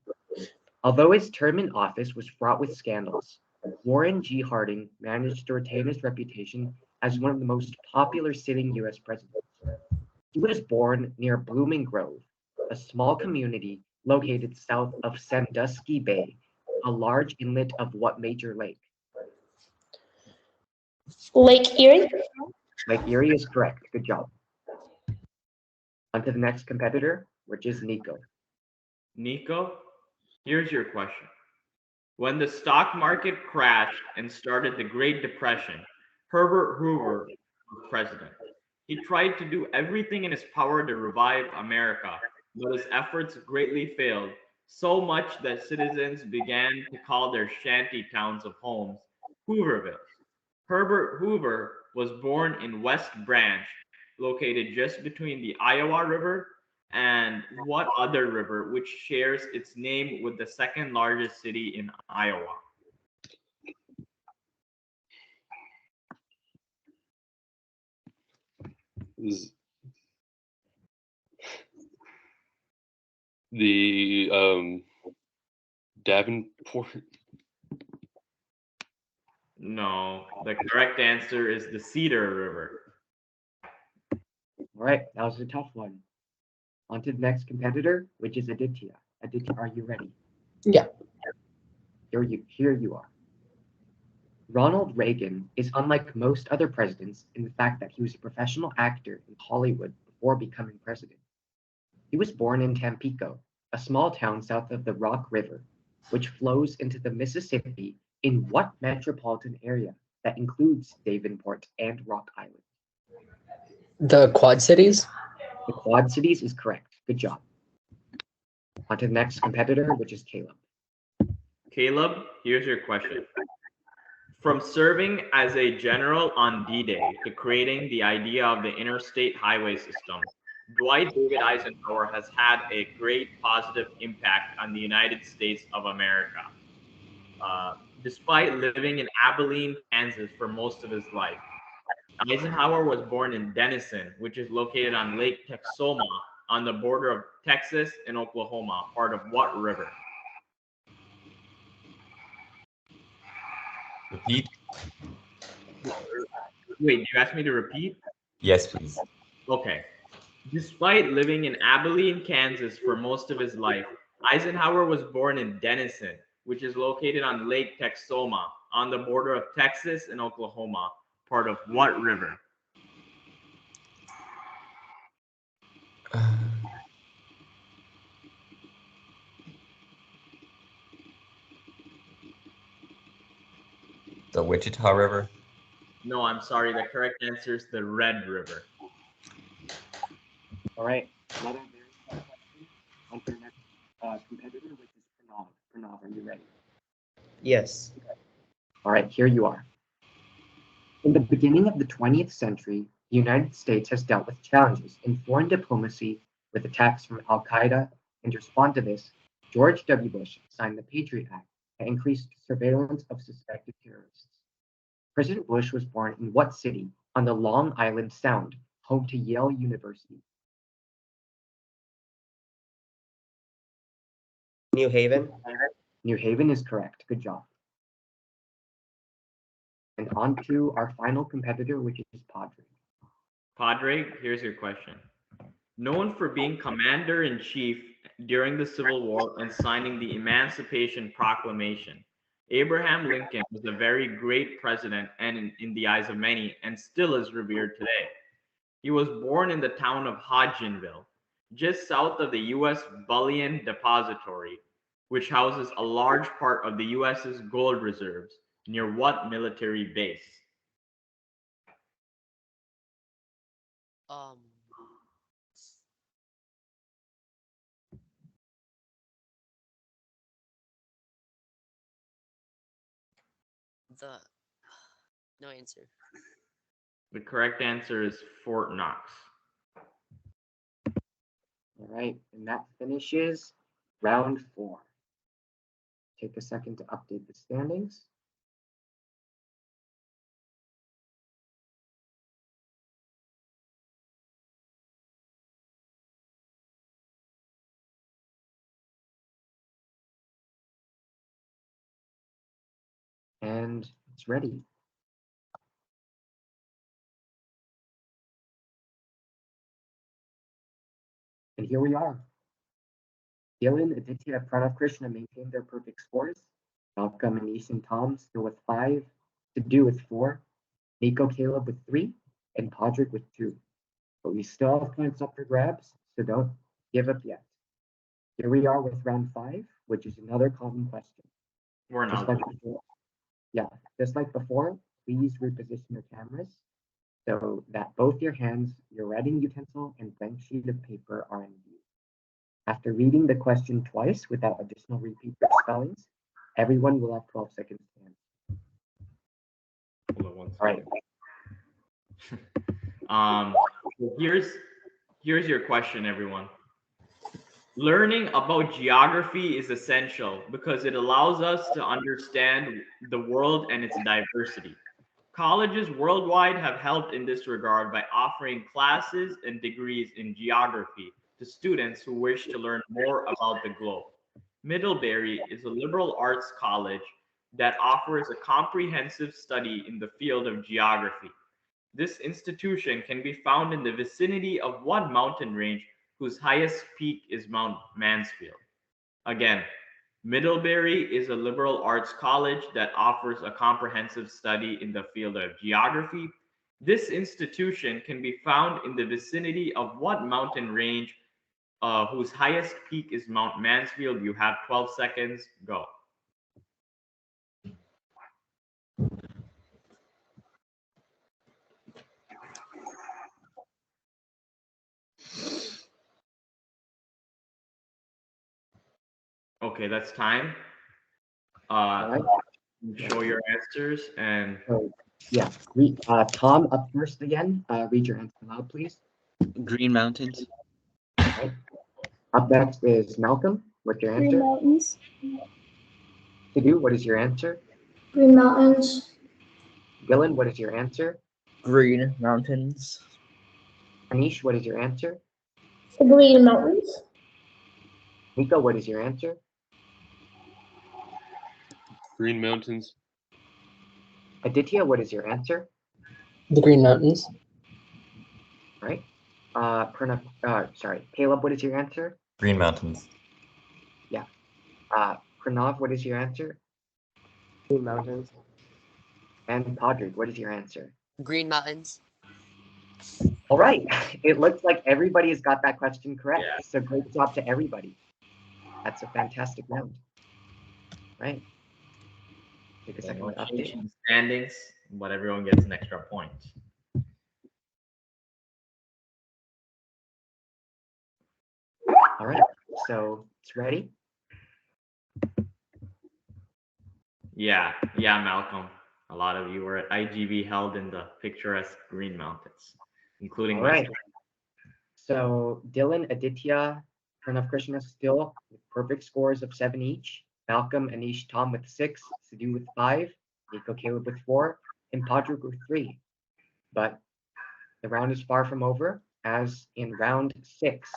Although his term in office was fraught with scandals, Warren G. Harding managed to retain his reputation as one of the most popular sitting U.S. presidents. He was born near Blooming Grove, a small community located south of Sandusky Bay, a large inlet of what major lake? Lake Erie. Lake Erie is correct. Good job. On to the next competitor, which is Nico. Nico, here's your question. When the stock market crashed and started the Great Depression, Herbert Hoover was president. He tried to do everything in his power to revive America, but his efforts greatly failed, so much that citizens began to call their shanty towns of homes Hoovervilles. Herbert Hoover was born in West Branch, located just between the Iowa River and what other river which shares its name with the second largest city in Iowa? Is the Davenport? No, the correct answer is the Cedar River. All right, that was a tough one. On to the next competitor, which is Aditya. Aditya, are you ready? Yeah. Here you are. Ronald Reagan is unlike most other presidents in the fact that he was a professional actor in Hollywood before becoming president. He was born in Tampico, a small town south of the Rock River, which flows into the Mississippi in what metropolitan area that includes Davenport and Rock Island? The Quad Cities? The Quad Cities is correct. Good job. On to the next competitor, which is Caleb. Caleb, here's your question. From serving as a general on D-Day to creating the idea of the interstate highway system, Dwight David Eisenhower has had a great positive impact on the United States of America. Despite living in Abilene, Kansas for most of his life, Eisenhower was born in Denison, which is located on Lake Texoma on the border of Texas and Oklahoma, part of what river? Repeat? Wait, you asked me to repeat? Yes, please. Okay. Despite living in Abilene, Kansas for most of his life, Eisenhower was born in Denison, which is located on Lake Texoma on the border of Texas and Oklahoma, part of what river? The Wichita River? No, I'm sorry. The correct answer is the Red River. All right, another very tough question. On to the next competitor, which is Pranav. Pranav, are you ready? Yes. All right, here you are. In the beginning of the 20th century, the United States has dealt with challenges in foreign diplomacy with attacks from Al Qaeda, and to respond to this, George W. Bush signed the Patriot Act that increased surveillance of suspected terrorists. President Bush was born in what city on the Long Island Sound, home to Yale University? New Haven. New Haven is correct. Good job. And on to our final competitor, which is Padre. Padre, here's your question. Known for being commander-in-chief during the Civil War and signing the Emancipation Proclamation, Abraham Lincoln was a very great president and in the eyes of many, and still is revered today. He was born in the town of Hodgenville, just south of the U.S. Bullion Depository, which houses a large part of the U.S.'s gold reserves, near what military base? Um, the no answer. The correct answer is Fort Knox. All right, and that finishes round 4. Take a second to update the standings. And it's ready. And here we are. Dylan, Aditya, Pranav, Krishna maintained their perfect scores. Malcolm, Anish, and Tom still with 5. Sidhu with 4. Nico, Caleb with 3. And Podrick with 2. But we still have points up for grabs, so don't give up yet. Here we are with round 5, which is another common question. We're Just not. like before, just like before, please reposition your cameras so that both your hands, your writing utensil, and blank sheet of paper are in view. After reading the question twice without additional repeat spellings, everyone will have 12 seconds to answer. Hold on one All right. So here's your question, everyone. Learning about geography is essential because it allows us to understand the world and its diversity. Colleges worldwide have helped in this regard by offering classes and degrees in geography to students who wish to learn more about the globe. Middlebury is a liberal arts college that offers a comprehensive study in the field of geography. This institution can be found in the vicinity of one mountain range whose highest peak is Mount Mansfield. Again, Middlebury is a liberal arts college that offers a comprehensive study in the field of geography. This institution can be found in the vicinity of what mountain range whose highest peak is Mount Mansfield? You have 12 seconds. Go. Okay, that's time. right. Show your answers and So, yeah, Tom up first again. Read your answer aloud, please. Green Mountains. Right. Up next is Malcolm. What's your Green answer? Mountains. Sidhu, what is your answer? Green Mountains. Dylan, what is your answer? Green Mountains. Anish, what is your answer? The Green Mountains. Nico, what is your answer? Green Mountains. Aditya, what is your answer? The Green Mountains. Right. Caleb, what is your answer? Green Mountains. Yeah. Pranav, what is your answer? Green Mountains. And Podrick, what is your answer? Green Mountains. All right. It looks like everybody has got that question correct. Yeah. So great job to everybody. That's a fantastic round. Right. Take a second to update. standings, but everyone gets an extra point. All right. So it's ready. Yeah, Malcolm. A lot of you were at IGV held in the picturesque Green Mountains, including All right. myself. So Dylan, Aditya, Pranav, Krishna still with perfect scores of 7 each. Malcolm, Anish, Tom with 6, Sidhu with 5, Nico, Caleb with 4, and Podrick with 3. But the round is far from over, as in round 6.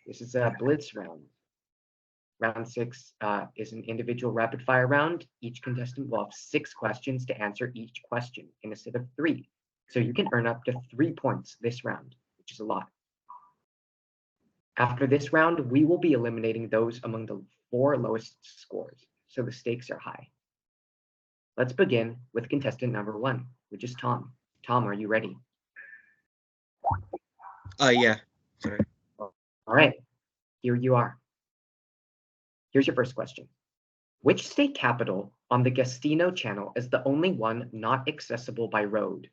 This is a blitz round. Round 6 is an individual rapid fire round. Each contestant will have 6 questions to answer each question in a set of 3. So you can earn up to 3 points this round, which is a lot. After this round, we will be eliminating those among the 4 lowest scores, so the stakes are high. Let's begin with contestant number 1, which is Tom. Tom, are you ready? Yeah. Sorry. All right, here you are. Here's your first question. Which state capital on the Gastino Channel is the only one not accessible by road?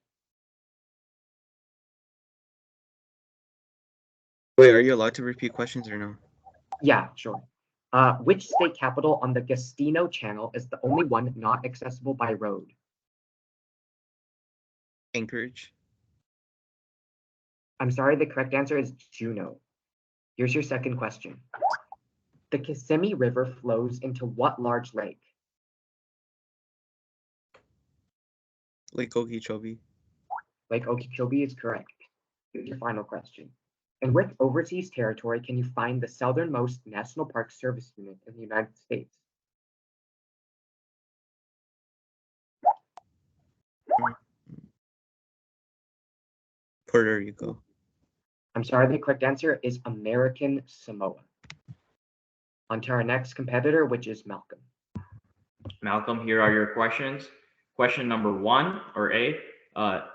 Wait, are you allowed to repeat questions or no? Yeah, sure. Which state capital on the Gastino Channel is the only one not accessible by road? Anchorage. I'm sorry, the correct answer is Juneau. Here's your second question. The Kissimmee River flows into what large lake? Lake Okeechobee. Lake Okeechobee is correct. Here's your final question. In which overseas territory can you find the southernmost National Park Service unit in the United States? Puerto Rico. I'm sorry, the correct answer is American Samoa. On to our next competitor, which is Malcolm. Malcolm, here are your questions. Question number 1, or A.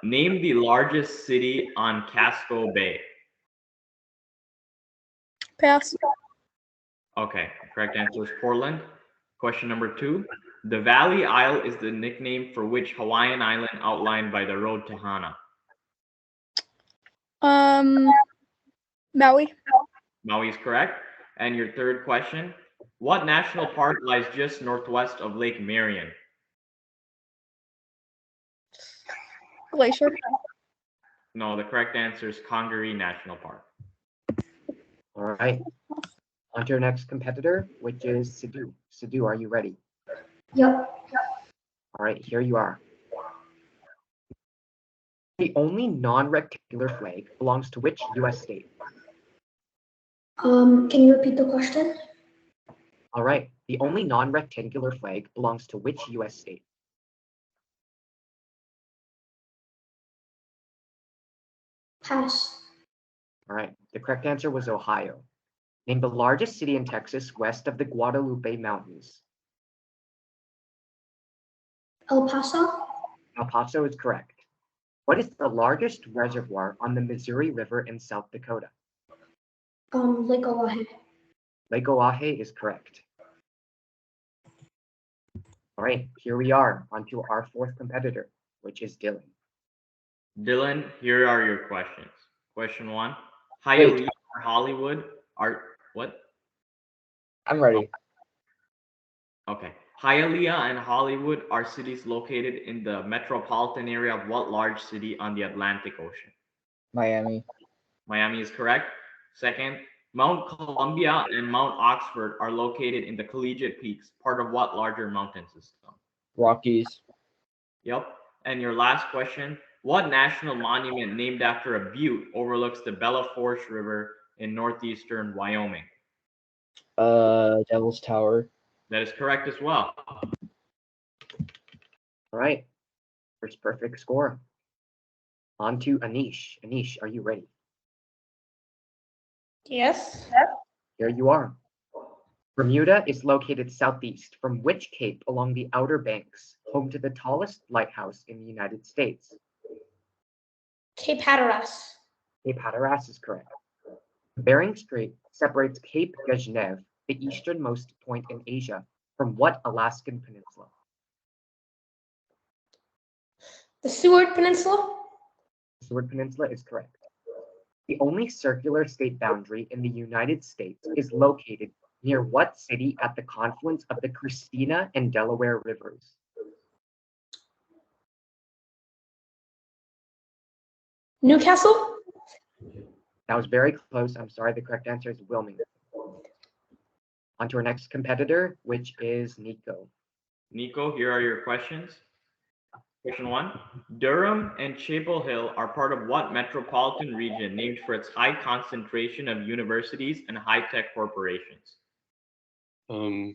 Name the largest city on Casco Bay. Pass. Okay, correct answer is Portland. Question number 2. The Valley Isle is the nickname for which Hawaiian island outlined by the road to Hana? Maui. Maui is correct. And your third question. What national park lies just northwest of Lake Marion? Glacier. No, the correct answer is Congaree National Park. All right. On to our next competitor, which is Sidhu. Sidhu, are you ready? Yep. All right, here you are. The only non-rectangular flag belongs to which U.S. state? Can you repeat the question? All right, the only non-rectangular flag belongs to which U.S. state? Pass. All right, the correct answer was Ohio. Name the largest city in Texas west of the Guadalupe Mountains. El Paso. El Paso is correct. What is the largest reservoir on the Missouri River in South Dakota? Lake Oahe. Lake Oahe is correct. All right, here we are onto our fourth competitor, which is Dylan. Dylan, here are your questions. Question 1. Hialeah or Hollywood are what? I'm ready. Okay. Hialeah and Hollywood are cities located in the metropolitan area of what large city on the Atlantic Ocean? Miami. Miami is correct. Second, Mount Columbia and Mount Oxford are located in the Collegiate Peaks, part of what larger mountain system? Rockies. Yep. And your last question, what national monument named after a butte overlooks the Bella Forge River in northeastern Wyoming? Devil's Tower. That is correct as well. All right, first perfect score. On to Anish. Anish, are you ready? Yes. Here you are. Bermuda is located southeast from which cape along the Outer Banks, home to the tallest lighthouse in the United States? Cape Hatteras. Cape Hatteras is correct. Bering Strait separates Cape Gezhnev, the easternmost point in Asia, from what Alaskan peninsula? The Seward Peninsula. The Seward Peninsula is correct. The only circular state boundary in the United States is located near what city at the confluence of the Christina and Delaware rivers? Newcastle. That was very close. I'm sorry, the correct answer is Wilmington. On to our next competitor, which is Nico. Nico, here are your questions. Question 1. Durham and Chapel Hill are part of what metropolitan region named for its high concentration of universities and high-tech corporations? The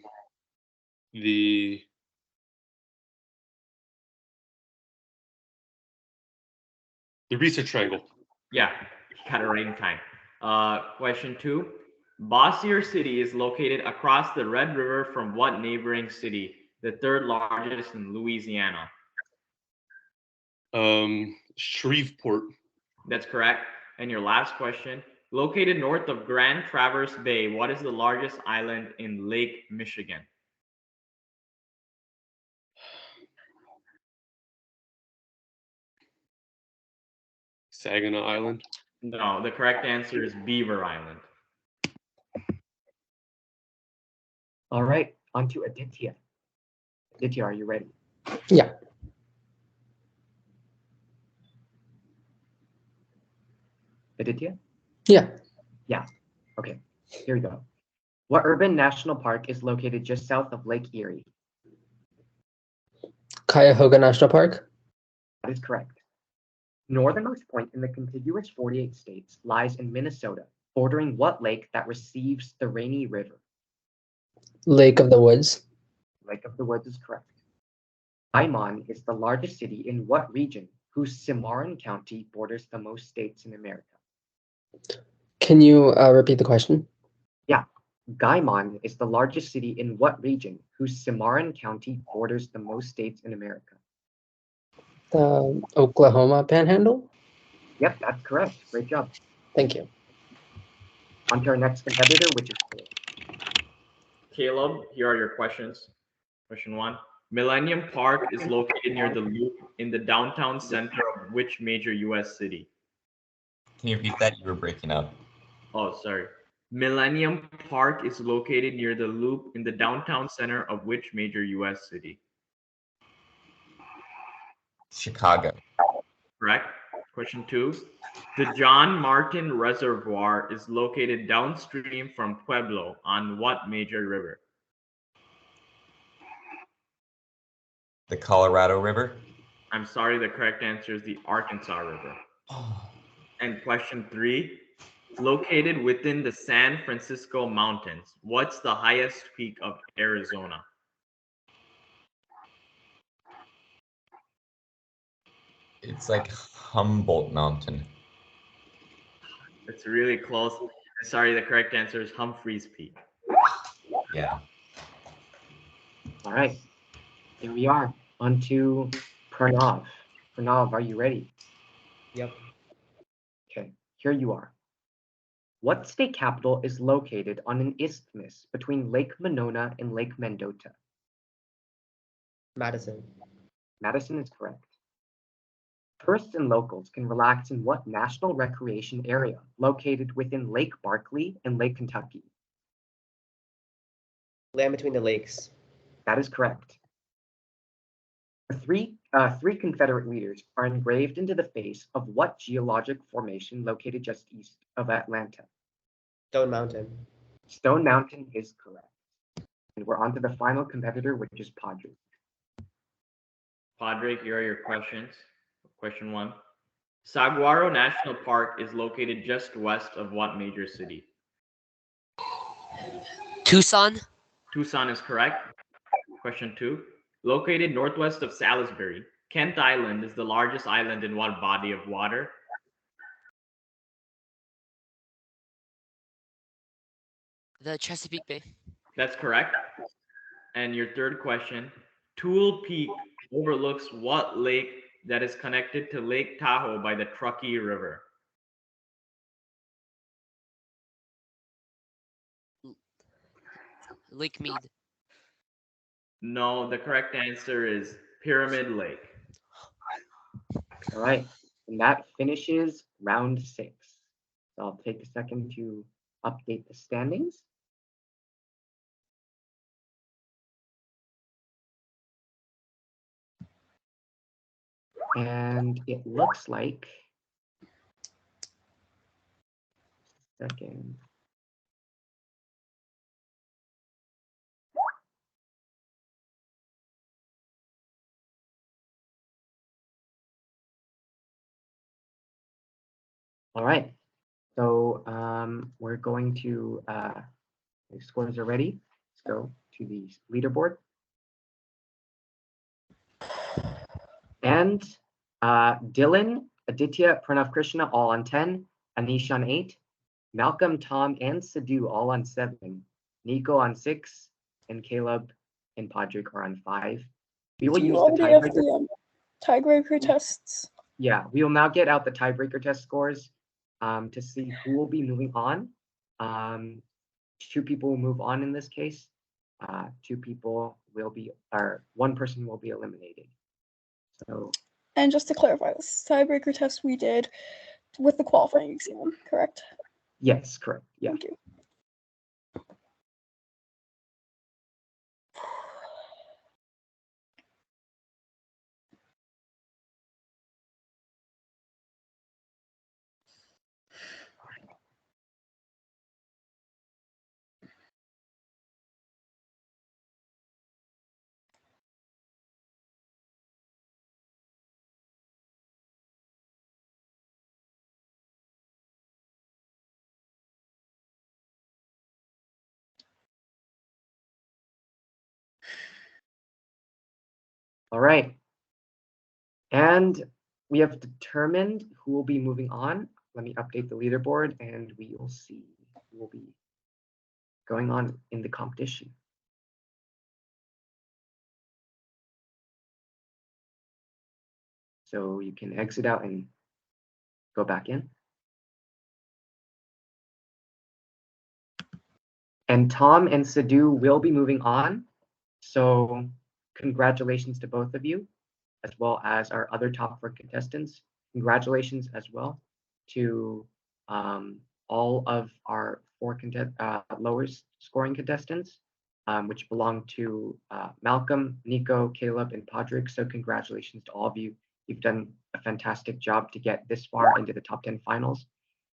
Research Triangle. Yeah, got it right in time. Question 2. Bossier City is located across the Red River from what neighboring city, the third largest in Louisiana? Shreveport. That's correct. And your last question, located north of Grand Traverse Bay, what is the largest island in Lake Michigan? Saginaw Island. No, the correct answer is Beaver Island. All right, on to Aditya. Aditya, are you ready? Yeah. Aditya? Yeah. Yeah. Okay, here we go. What urban national park is located just south of Lake Erie? Cuyahoga National Park. That is correct. Northernmost point in the contiguous 48 states lies in Minnesota, bordering what lake that receives the Rainy River? Lake of the Woods. Lake of the Woods is correct. Guymon is the largest city in what region whose Cimarron County borders the most states in America? Can you repeat the question? Yeah. Guymon is the largest city in what region whose Cimarron County borders the most states in America? The Oklahoma Panhandle? Yep, that's correct. Great job. Thank you. On to our next competitor, which is Cole. Caleb, here are your questions. Question 1. Millennium Park is located near the Loop in the downtown center of which major US city? Can you repeat that? You were breaking up. Oh, sorry. Millennium Park is located near the Loop in the downtown center of which major US city? Chicago. Correct. Question 2. The John Martin Reservoir is located downstream from Pueblo on what major river? The Colorado River. I'm sorry, the correct answer is the Arkansas River. And question 3. Located within the San Francisco Mountains, what's the highest peak of Arizona? It's like Humboldt Mountain. It's really close. Sorry, the correct answer is Humphreys Peak. Yeah. All right. Here we are. On to Pranav. Pranav, are you ready? Yep. Okay, here you are. What state capital is located on an isthmus between Lake Monona and Lake Mendota? Madison. Madison is correct. Tourists and locals can relax in what national recreation area located within Lake Barkley and Lake Kentucky? Land between the lakes. That is correct. The three Confederate leaders are engraved into the face of what geologic formation located just east of Atlanta? Stone Mountain. Stone Mountain is correct. And we're on to the final competitor, which is Padre. Padre, here are your questions. Question 1. Saguaro National Park is located just west of what major city? Tucson? Tucson is correct. Question 2. Located northwest of Salisbury, Kent Island is the largest island in what body of water? The Chesapeake Bay. That's correct. And your third question. Toole Peak overlooks what lake that is connected to Lake Tahoe by the Truckee River? Lake Mead. No, the correct answer is Pyramid Lake. All right, and that finishes round 6. So I'll take a second to update the standings. And it looks like, second. All right, so we're going to, the scores are ready. Let's go to the leaderboard. And Dylan, Aditya, Pranav Krishna all on 10, Anish on 8, Malcolm, Tom, and Sadhu all on 7, Nico on 6, and Caleb and Padrick are on 5. We will Do you use the already have tiebreaker. the tiebreaker tests? Yeah, we will now get out the tiebreaker test scores to see who will be moving on. 2 people will move on in this case. 2 people will be, or 1 person will be eliminated. So, And just to clarify, this tiebreaker test we did with the qualifying exam, correct? yes, correct. Yeah. Thank you. All right. And we have determined who will be moving on. Let me update the leaderboard and we will see who will be going on in the competition. So you can exit out and go back in. And Tom and Sadhu will be moving on. So congratulations to both of you, as well as our other top 4 contestants. Congratulations as well to all of our 4 lowest scoring contestants, which belong to Malcolm, Nico, Caleb, and Podrick. So congratulations to all of you. You've done a fantastic job to get this far into the top 10 finals.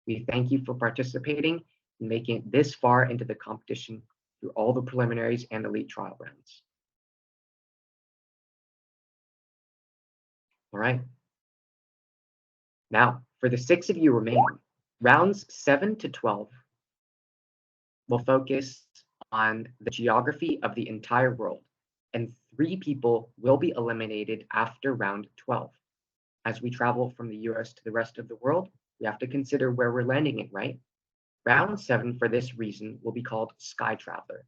We thank you for participating and making it this far into the competition through all the preliminaries and elite trial rounds. All right. Now, for the 6 of you remaining, rounds 7 to 12 will focus on the geography of the entire world, and 3 people will be eliminated after round 12. As we travel from the US to the rest of the world, we have to consider where we're landing it, right? Round 7 for this reason will be called Sky Traveler.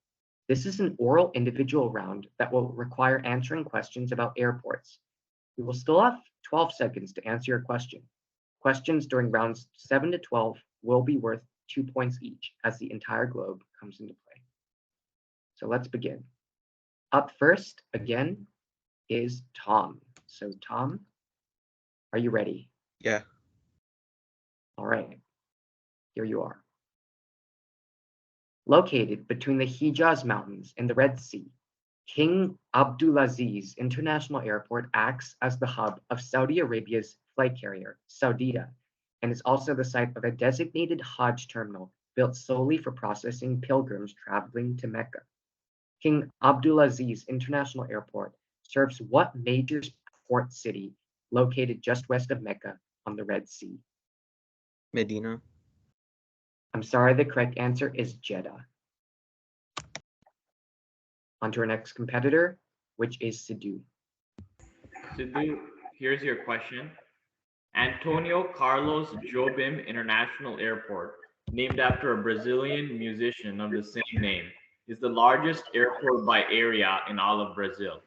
This is an oral individual round that will require answering questions about airports. You will still have 12 seconds to answer your question. Questions during rounds 7 to 12 will be worth 2 points each as the entire globe comes into play. So let's begin. Up first, again, is Tom. So Tom, are you ready? Yeah. All right, here you are. Located between the Hijaz Mountains and the Red Sea, King Abdulaziz International Airport acts as the hub of Saudi Arabia's flight carrier, Saudia, and is also the site of a designated Hajj terminal built solely for processing pilgrims traveling to Mecca. King Abdulaziz International Airport serves what major port city located just west of Mecca on the Red Sea? Medina. I'm sorry, the correct answer is Jeddah. On to our next competitor, which is Sadhu. Sidhu, here's your question. Antonio Carlos Jobim International Airport, named after a Brazilian musician of the same name, is the largest airport by area in all of Brazil.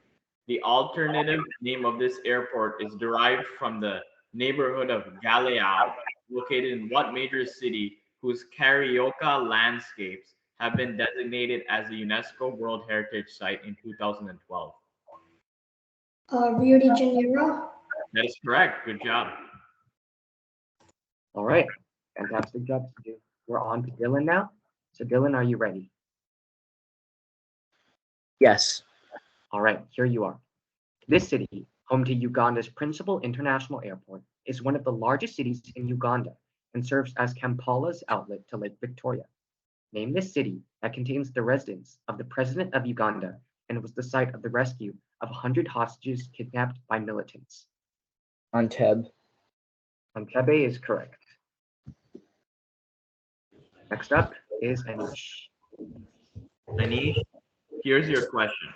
The alternative name of this airport is derived from the neighborhood of Galeão, located in what major city whose Carioca landscapes have been designated as a UNESCO World Heritage Site in 2012? Rio de Janeiro. That is correct. Good job. All right, fantastic job, Sadhu. We're on to Dylan now. So Dylan, are you ready? Yes. All right, here you are. This city, home to Uganda's principal international airport, is one of the largest cities in Uganda and serves as Kampala's outlet to Lake Victoria. Name this city that contains the residence of the President of Uganda and was the site of the rescue of 100 hostages kidnapped by militants. Anteb. Entebbe is correct. Next up is Anish. Anish, here's your question.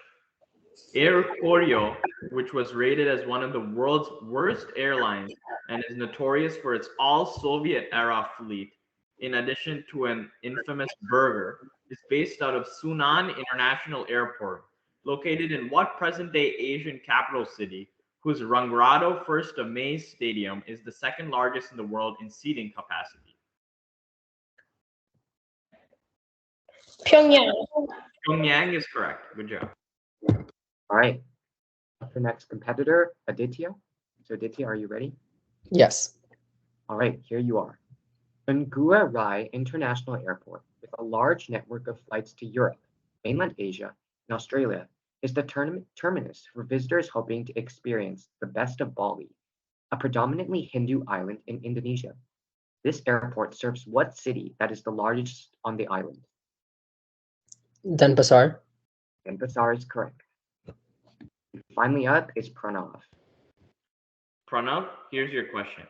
Air Koryo, which was rated as one of the world's worst airlines and is notorious for its all-Soviet era fleet, in addition to an infamous burger, is based out of Sunan International Airport, located in what present-day Asian capital city, whose Rangrado First of May Stadium is the second largest in the world in seating capacity? Pyongyang. Pyongyang is correct. Good job. All right, up the next competitor, Aditya. So Aditya, are you ready? Yes. All right, here you are. Ngua Rai International Airport, with a large network of flights to Europe, mainland Asia, and Australia, is the terminus for visitors hoping to experience the best of Bali, a predominantly Hindu island in Indonesia. This airport serves what city that is the largest on the island? Denpasar. Denpasar is correct. And finally up is Pranav. Pranav, here's your question.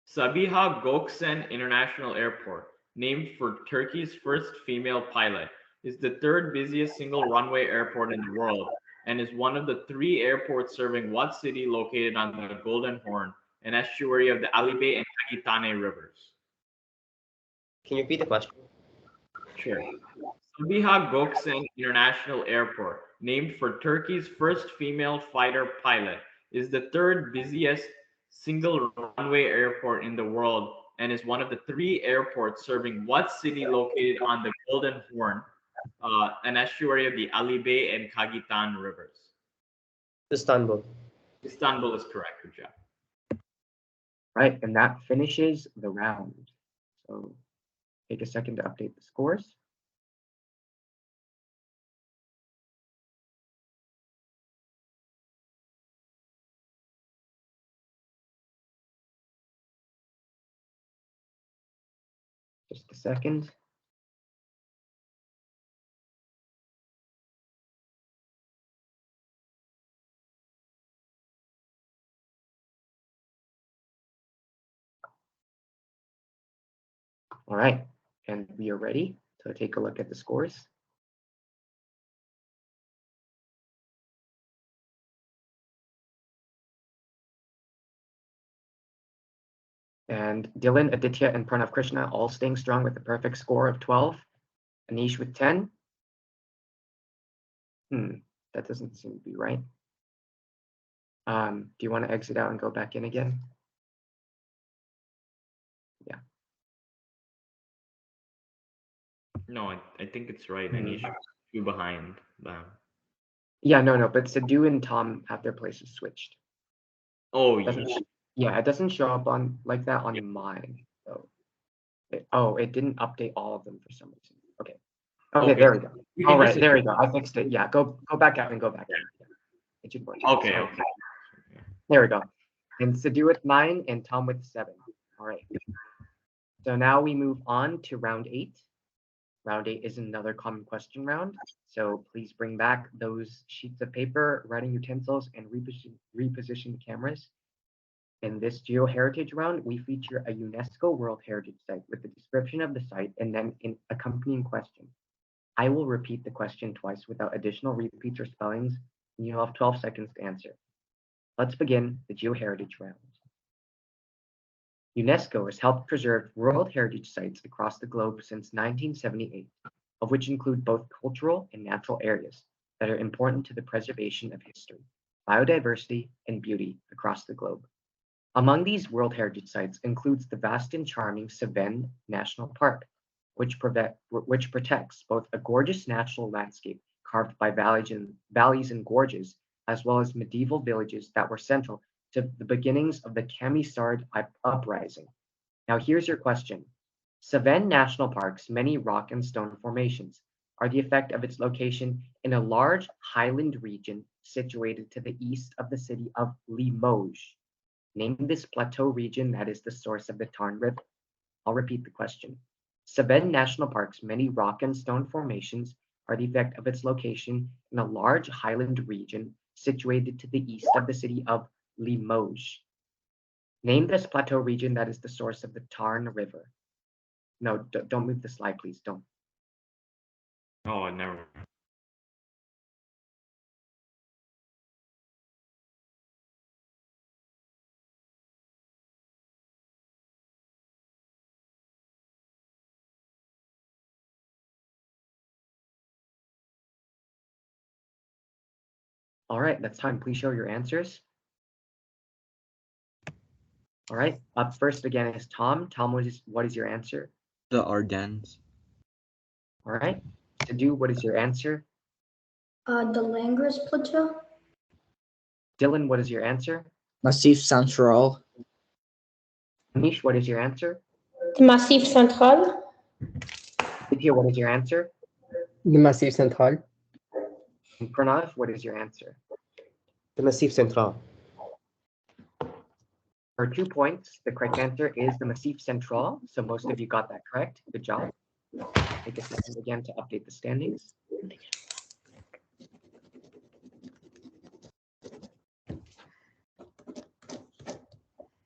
Sabiha Gökçen International Airport, named for Turkey's first female pilot, is the third busiest single runway airport in the world and is one of the 3 airports serving what city located on the Golden Horn, an estuary of the Alibay and Cagitane rivers? Can you repeat the question? Sure. Sabiha Gökçen International Airport, named for Turkey's first female fighter pilot, is the 3rd busiest single runway airport in the world and is one of the 3 airports serving what city located on the Golden Horn, an estuary of the Alibay and Kagitan rivers? Istanbul. Istanbul is correct. Good job. Right, and that finishes the round. So take a second to update the scores. Just a second. All right, and we are ready to take a look at the scores. And Dylan, Aditya, and Pranav Krishna all staying strong with a perfect score of 12. Anish with 10. That doesn't seem to be right. Do you want to exit out and go back in again? Yeah. No, I think it's right. Anish was 2 behind them. Yeah, no, but Sadhu and Tom have their places switched. Oh, yeah, it doesn't show up on like that on mine. So, it didn't update all of them for some reason. Okay, there we go. All right, there we go. I fixed it. Yeah, go back out and go back in. Yeah. It should work. Okay. There we go. And Sadhu with 9 and Tom with 7. All right. So now we move on to round 8. Round 8 is another common question round. So please bring back those sheets of paper, writing utensils, and reposition the cameras. In this GeoHeritage round, we feature a UNESCO World Heritage Site with the description of the site and then an accompanying question. I will repeat the question twice without additional repeats or spellings, and you'll have 12 seconds to answer. Let's begin the GeoHeritage round. UNESCO has helped preserve World Heritage Sites across the globe since 1978, of which include both cultural and natural areas that are important to the preservation of history, biodiversity, and beauty across the globe. Among these World Heritage Sites includes the vast and charming Cevennes National Park, which protects both a gorgeous natural landscape carved by valleys and gorges, as well as medieval villages that were central to the beginnings of the Camisard uprising. Now here's your question. Cevennes National Park's many rock and stone formations are the effect of its location in a large highland region situated to the east of the city of Limoges. Name this plateau region that is the source of the Tarn River. I'll repeat the question. Cevennes National Park's many rock and stone formations are the effect of its location in a large highland region situated to the east of the city of Limoges. Name this plateau region that is the source of the Tarn River. No, don't move the slide, please. Don't. Oh, never. All right, that's time. Please show your answers. All right, up first again is Tom. Tom, what is your answer? The Ardennes. All right, Sadhu, what is your answer? The Langres Plateau. Dylan, what is your answer? Massif Central. Anish, what is your answer? The Massif Central. Vidya, what is your answer? The Massif Central. And Pranav, what is your answer? The Massif Central. For 2 points, the correct answer is the Massif Central. So most of you got that correct. Good job. Take a second again to update the standings.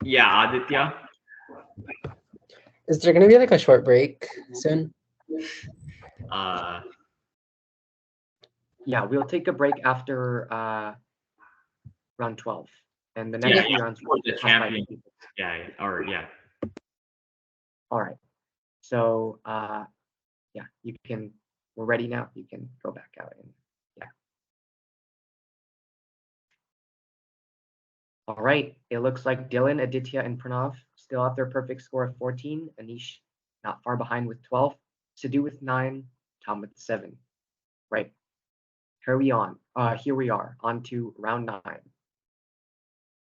Yeah, Aditya. Is there going to be like a short break soon? Yeah, we'll take a break after round 12. And the next Yeah, few rounds for the will be asked by champion. people. Yeah, or yeah. All right. So yeah, we're ready now. You can go back out and yeah. All right. It looks like Dylan, Aditya, and Pranav still have their perfect score of 14. Anish not far behind with 12. Sidhu with 9. Tom with 7. Right. Here we are on to round 9.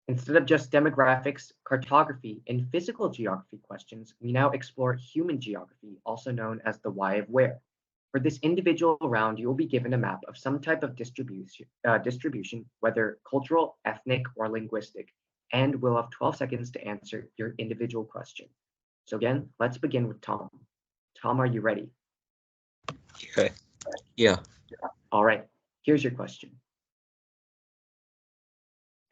Instead of just demographics, cartography, and physical geography questions, we now explore human geography, also known as the why of where. For this individual round, you will be given a map of some type of distribution, whether cultural, ethnic, or linguistic, and we'll have 12 seconds to answer your individual question. So again, let's begin with Tom. Tom, are you ready? Okay. Yeah. All right, here's your question.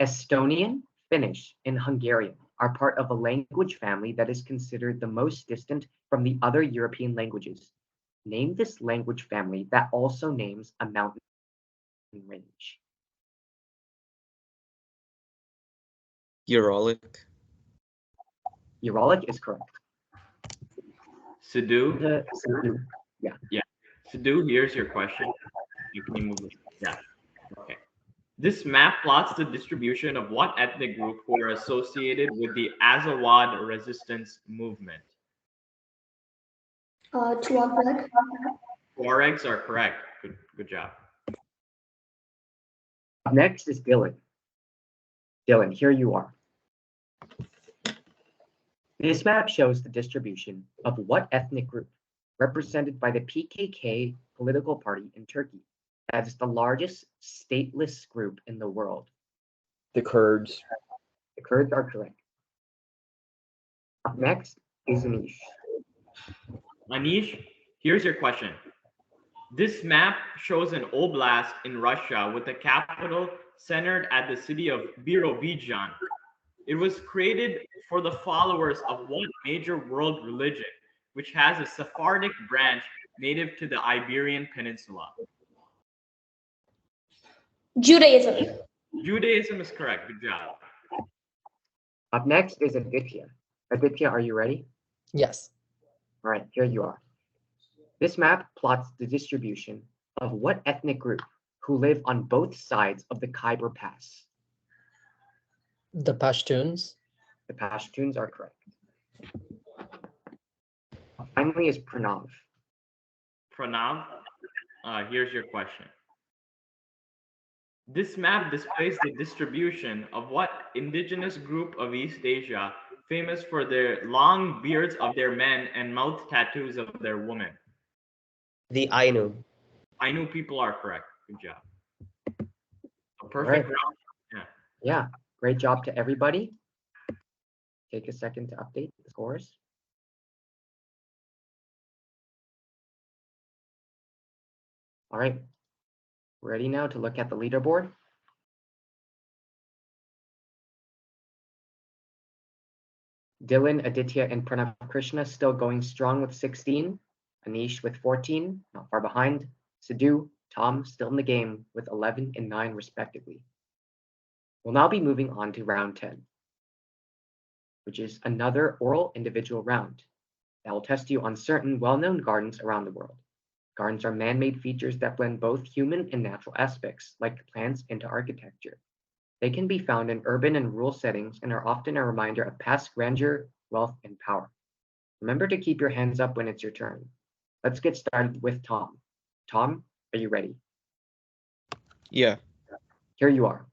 Estonian, Finnish, and Hungarian are part of a language family that is considered the most distant from the other European languages. Name this language family that also names a mountain range. Uralic. Uralic is correct. Sidhu. Yeah. Yeah. Sidhu, here's your question. Can you move it? Yeah. Okay. This map plots the distribution of what ethnic group who are associated with the Azawad resistance movement. Tuareg. Tuaregs are correct. Good job. Up next is Dylan. Dylan, here you are. This map shows the distribution of what ethnic group, represented by the PKK political party in Turkey, that is the largest stateless group in the world. The Kurds. The Kurds are correct. Up next is Anish. Anish, here's your question. This map shows an oblast in Russia with the capital centered at the city of Birobidzhan. It was created for the followers of what major world religion, which has a Sephardic branch native to the Iberian Peninsula? Judaism. Judaism is correct. Good job. Up next is Aditya. Aditya, are you ready? Yes. All right, here you are. This map plots the distribution of what ethnic group who live on both sides of the Khyber Pass? The Pashtuns. The Pashtuns are correct. Finally is Pranav. Pranav, here's your question. This map displays the distribution of what indigenous group of East Asia famous for their long beards of their men and mouth tattoos of their women? The Ainu. Ainu people are correct. Good job. A perfect Right. round. Yeah. Yeah, great job to everybody. Take a second to update the scores. All right, ready now to look at the leaderboard. Dylan, Aditya, and Pranav Krishna still going strong with 16. Anish with 14, not far behind. Sidhu, Tom still in the game with 11 and 9 respectively. We'll now be moving on to round 10, which is another oral individual round that will test you on certain well-known gardens around the world. Gardens are man-made features that blend both human and natural aspects, like plants, into architecture. They can be found in urban and rural settings and are often a reminder of past grandeur, wealth, and power. Remember to keep your hands up when it's your turn. Let's get started with Tom. Tom, are you ready? Yeah. Here you are.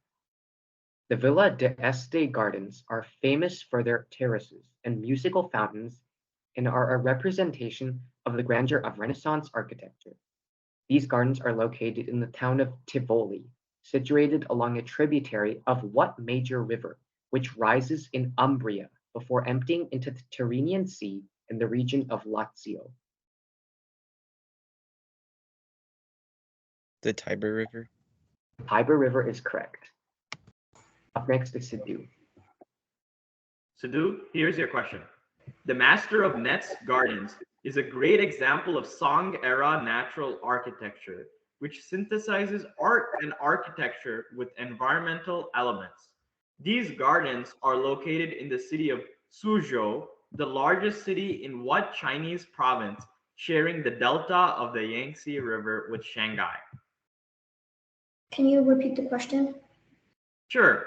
The Villa d'Este Gardens are famous for their terraces and musical fountains and are a representation of the grandeur of Renaissance architecture. These gardens are located in the town of Tivoli, situated along a tributary of what major river, which rises in Umbria before emptying into the Tyrrhenian Sea in the region of Lazio? The Tiber River. The Tiber River is correct. Up next is Sidhu. Sidhu, here's your question. The Master of Nets Gardens is a great example of Song era natural architecture. which synthesizes art and architecture with environmental elements. These gardens are located in the city of Suzhou, the largest city in what Chinese province, sharing the delta of the Yangtze River with Shanghai? Can you repeat the question? Sure.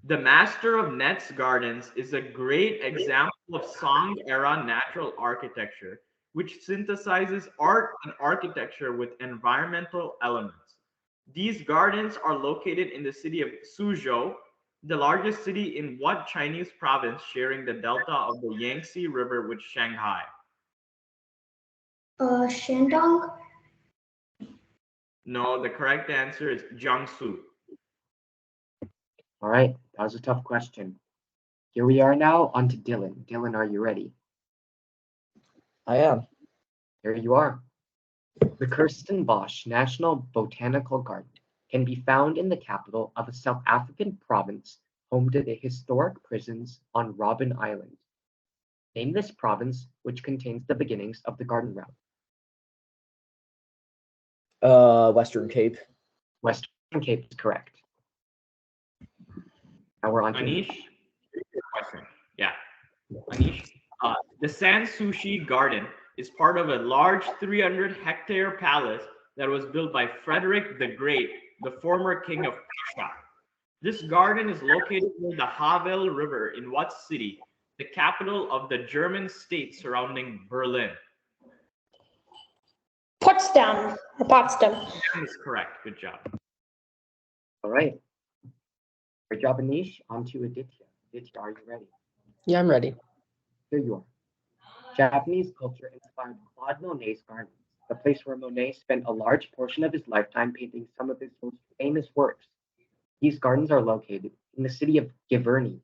The Master of Nets Gardens is a great example of Song era natural architecture, which synthesizes art and architecture with environmental elements. These gardens are located in the city of Suzhou, the largest city in what Chinese province, sharing the delta of the Yangtze River with Shanghai? Shandong? No, the correct answer is Jiangsu. All right, that was a tough question. Here we are now, on to Dylan. Dylan, are you ready? I am. Here you are. The Kirstenbosch National Botanical Garden can be found in the capital of a South African province home to the historic prisons on Robben Island. Name this province, which contains the beginnings of the garden route. Western Cape. Western Cape is correct. Now we're on to Anish, question. Yeah, Anish. The San Sushi Garden is part of a large 300-hectare palace that was built by Frederick the Great, the former king of Prussia. This garden is located near the Havel River in what city, the capital of the German state surrounding Berlin? Potsdam or Potsdam. That is correct. Good job. All right. Great job, Anish. On to Aditya. Aditya, are you ready? Yeah, I'm ready. Here you are. Japanese culture inspired Claude Monet's gardens, the place where Monet spent a large portion of his lifetime painting some of his most famous works. These gardens are located in the city of Giverny,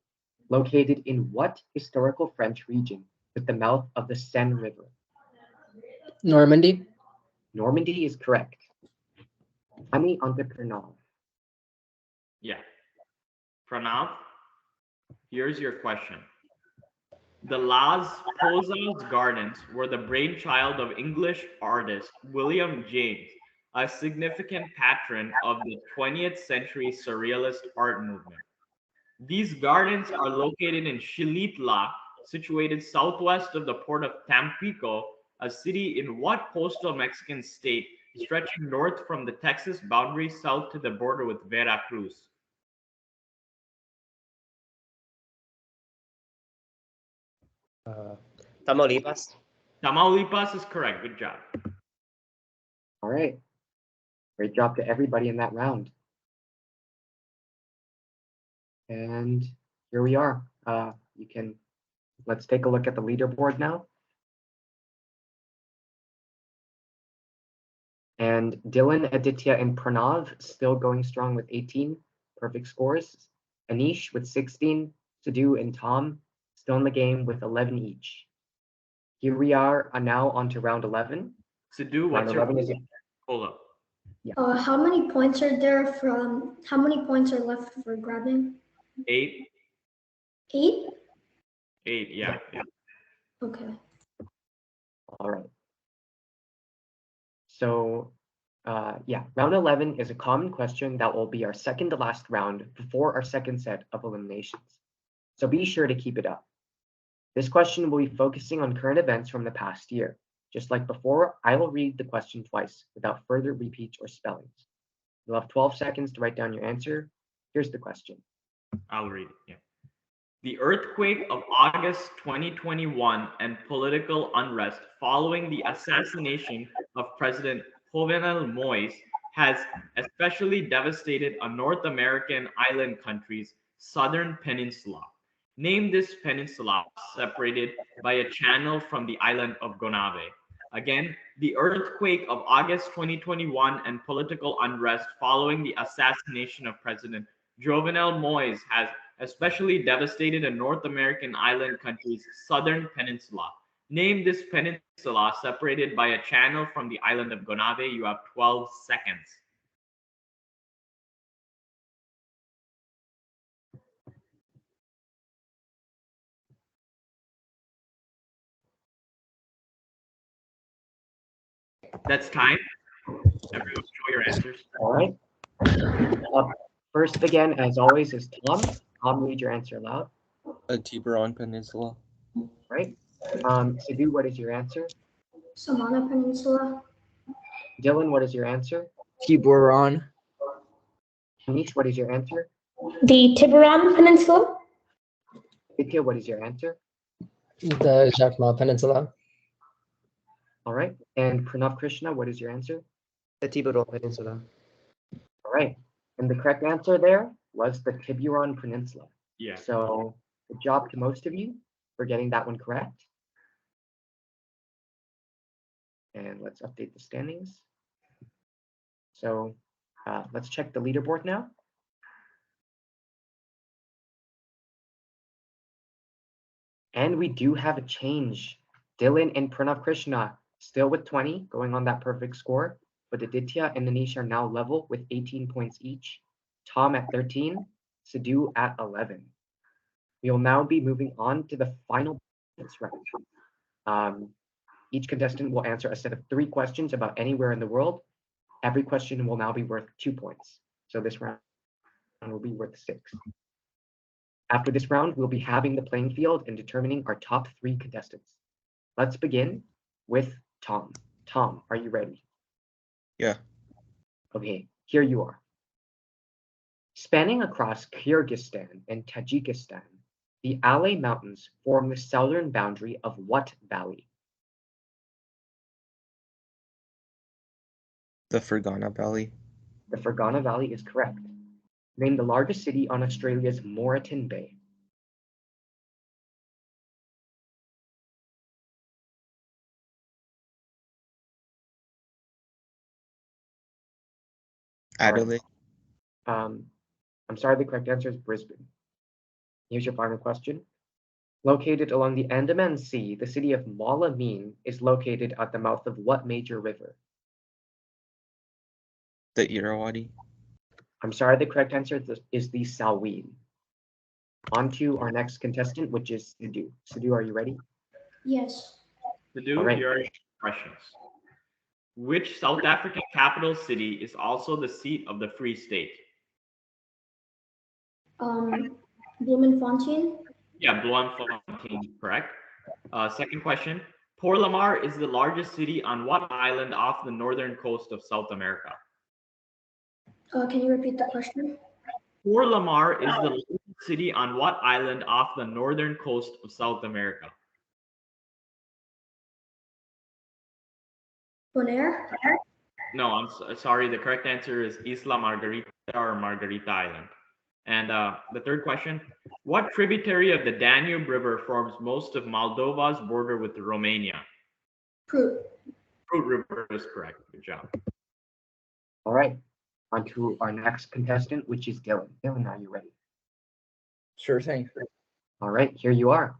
located in what historical French region with the mouth of the Seine River? Normandy. Normandy is correct. Finally, on to Pranav. Yeah. Pranav, here's your question. The Las Posas Gardens were the brainchild of English artist William James, a significant patron of the 20th century Surrealist art movement. These gardens are located in Xilitla, situated southwest of the port of Tampico, a city in what coastal Mexican state, stretching north from the Texas boundary south to the border with Veracruz? Tamaulipas. Tamaulipas is correct. Good job. All right. Great job to everybody in that round. And here we are. Let's take a look at the leaderboard now. And Dylan, Aditya, and Pranav still going strong with 18 perfect scores. Anish with 16, Sadhu and Tom still in the game with 11 each. Here we are now on to round 11. Sadhu, what's your hold up? Yeah. How many points are left for grabbing? 8. 8? 8, yeah. Okay. All right. So, round 11 is a common question that will be our second to last round before our second set of eliminations. So be sure to keep it up. This question will be focusing on current events from the past year. Just like before, I will read the question twice without further repeats or spellings. You'll have 12 seconds to write down your answer. Here's the question. I'll read it, yeah. The earthquake of August 2021 and political unrest following the assassination of President Jovenel Moïse has especially devastated a North American island country's southern peninsula. Name this peninsula separated by a channel from the island of Gonave. Again, the earthquake of August 2021 and political unrest following the assassination of President Jovenel Moïse has especially devastated a North American island country's southern peninsula. Name this peninsula separated by a channel from the island of Gonave. You have 12 seconds. That's time. Everyone's your answers. All right. First again, as always, is Tom. Tom, read your answer aloud. Tiburon Peninsula. Right. Sidhu, what is your answer? Samana Peninsula. Dylan, what is your answer? Tiburon. Anish, what is your answer? The Tiburon Peninsula. Vidya, what is your answer? The Jacmel Peninsula. All right. And Pranav Krishna, what is your answer? The Tiburon Peninsula. All right. And the correct answer there was the Tiburon Peninsula. Yeah. So good job to most of you for getting that one correct. And let's update the standings. So let's check the leaderboard now. And we do have a change. Dylan and Pranav Krishna still with 20, going on that perfect score. But Aditya and Anish are now level with 18 points each. Tom at 13, Sidhu at 11. We will now be moving on to the final round. Each contestant will answer a set of 3 questions about anywhere in the world. Every question will now be worth 2 points. So this round will be worth 6. After this round, we'll be having the playing field and determining our top 3 contestants. Let's begin with Tom. Tom, are you ready? Yeah. Okay, here you are. Spanning across Kyrgyzstan and Tajikistan, the Alay Mountains form the southern boundary of what valley? The Fergana Valley. The Fergana Valley is correct. Name the largest city on Australia's Moreton Bay. Adelaide. I'm sorry, the correct answer is Brisbane. Here's your final question. Located along the Andaman Sea, the city of Malameen is located at the mouth of what major river? The Irrawaddy. I'm sorry, the correct answer is the Salween. On to our next contestant, which is Sidhu. Sidhu, are you ready? Yes. Sidhu, All right. here are your questions. Which South African capital city is also the seat of the Free State? Bloemfontein. Yeah, Bloemfontein, correct. Second question. Port Lamar is the largest city on what island off the northern coast of South America? Can you repeat the question? Port Lamar is the largest city on what island off the northern coast of South America? Bonaire. No, I'm sorry. The correct answer is Isla Margarita or Margarita Island. And the third question, what tributary of the Danube River forms most of Moldova's border with Romania? Prut. Prut River is correct. Good job. All right. On to our next contestant, which is Dylan. Dylan, are you ready? Sure thing. All right, here you are.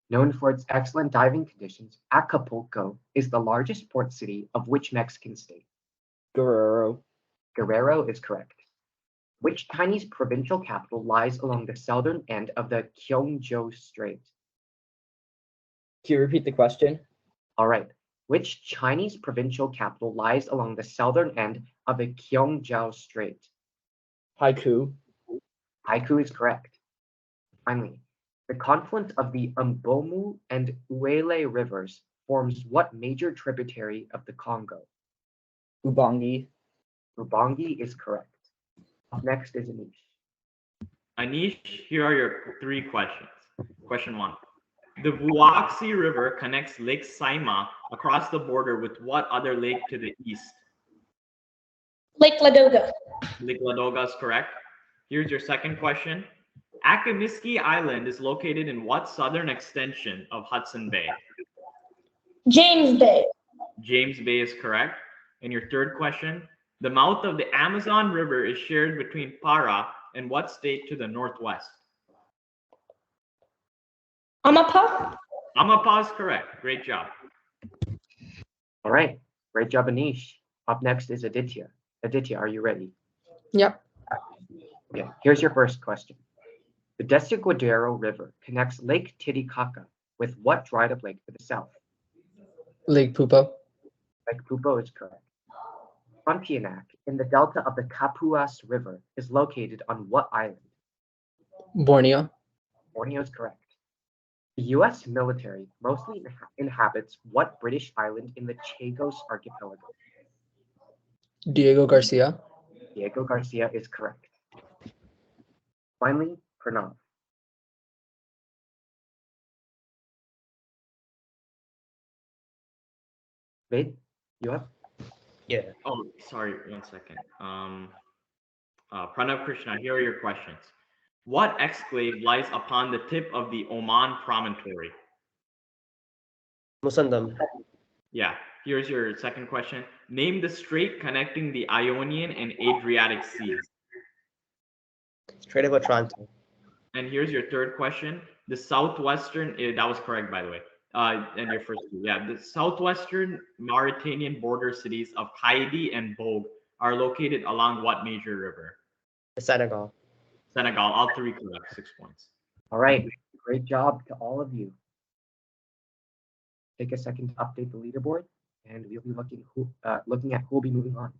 Known for its excellent diving conditions, Acapulco is the largest port city of which Mexican state? Guerrero. Guerrero is correct. Which Chinese provincial capital lies along the southern end of the Gyeongju Strait? Can you repeat the question? All right. Which Chinese provincial capital lies along the southern end of the Gyeongju Strait? Haiku. Haiku is correct. Finally, the confluence of the Mbomu and Uele rivers forms what major tributary of the Congo? Ubangi. Ubangi is correct. Up next is Anish. Anish, here are your 3 questions. Question 1. The Vuoksi River connects Lake Saima across the border with what other lake to the east? Lake Ladoga. Lake Ladoga is correct. Here's your second question. Akimiski Island is located in what southern extension of Hudson Bay? James Bay. James Bay is correct. And your third question, the mouth of the Amazon River is shared between Para and what state to the northwest? Amapá. Amapá is correct. Great job. All right. Great job, Anish. Up next is Aditya. Aditya, are you ready? Yep. Okay, here's your first question. The Desaguadero River connects Lake Titicaca with what dried up lake to the south? Lake Pupo. Lake Pupo is correct. Pontianak in the delta of the Kapuas River is located on what island? Borneo. Borneo is correct. The US military mostly inhabits what British island in the Chagos archipelago? Diego Garcia. Diego Garcia is correct. Finally, Pranav. Ved, you have? Yeah. Oh, sorry, 1 second. Pranav Krishna, here are your questions. What exclave lies upon the tip of the Oman promontory? Musandam. Yeah, here's your second question. Name the strait connecting the Ionian and Adriatic Seas. Strait of Otranto. And here's your third question. The southwestern, that was correct, by the way. And your first two. Yeah, the southwestern Mauritanian border cities of Kaidi and Bogue are located along what major river? Senegal. Senegal, all three correct, 6 points. All right, great job to all of you. Take a second to update the leaderboard, and we'll be looking at who will be moving on.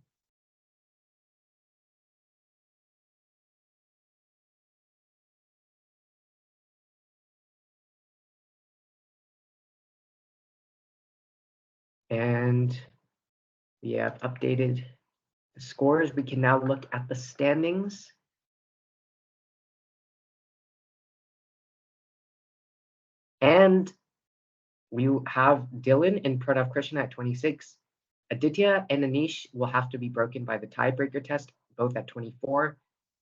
And we have updated the scores. We can now look at the standings. And we have Dylan and Pranav Krishna at 26. Aditya and Anish will have to be broken by the tiebreaker test, both at 24.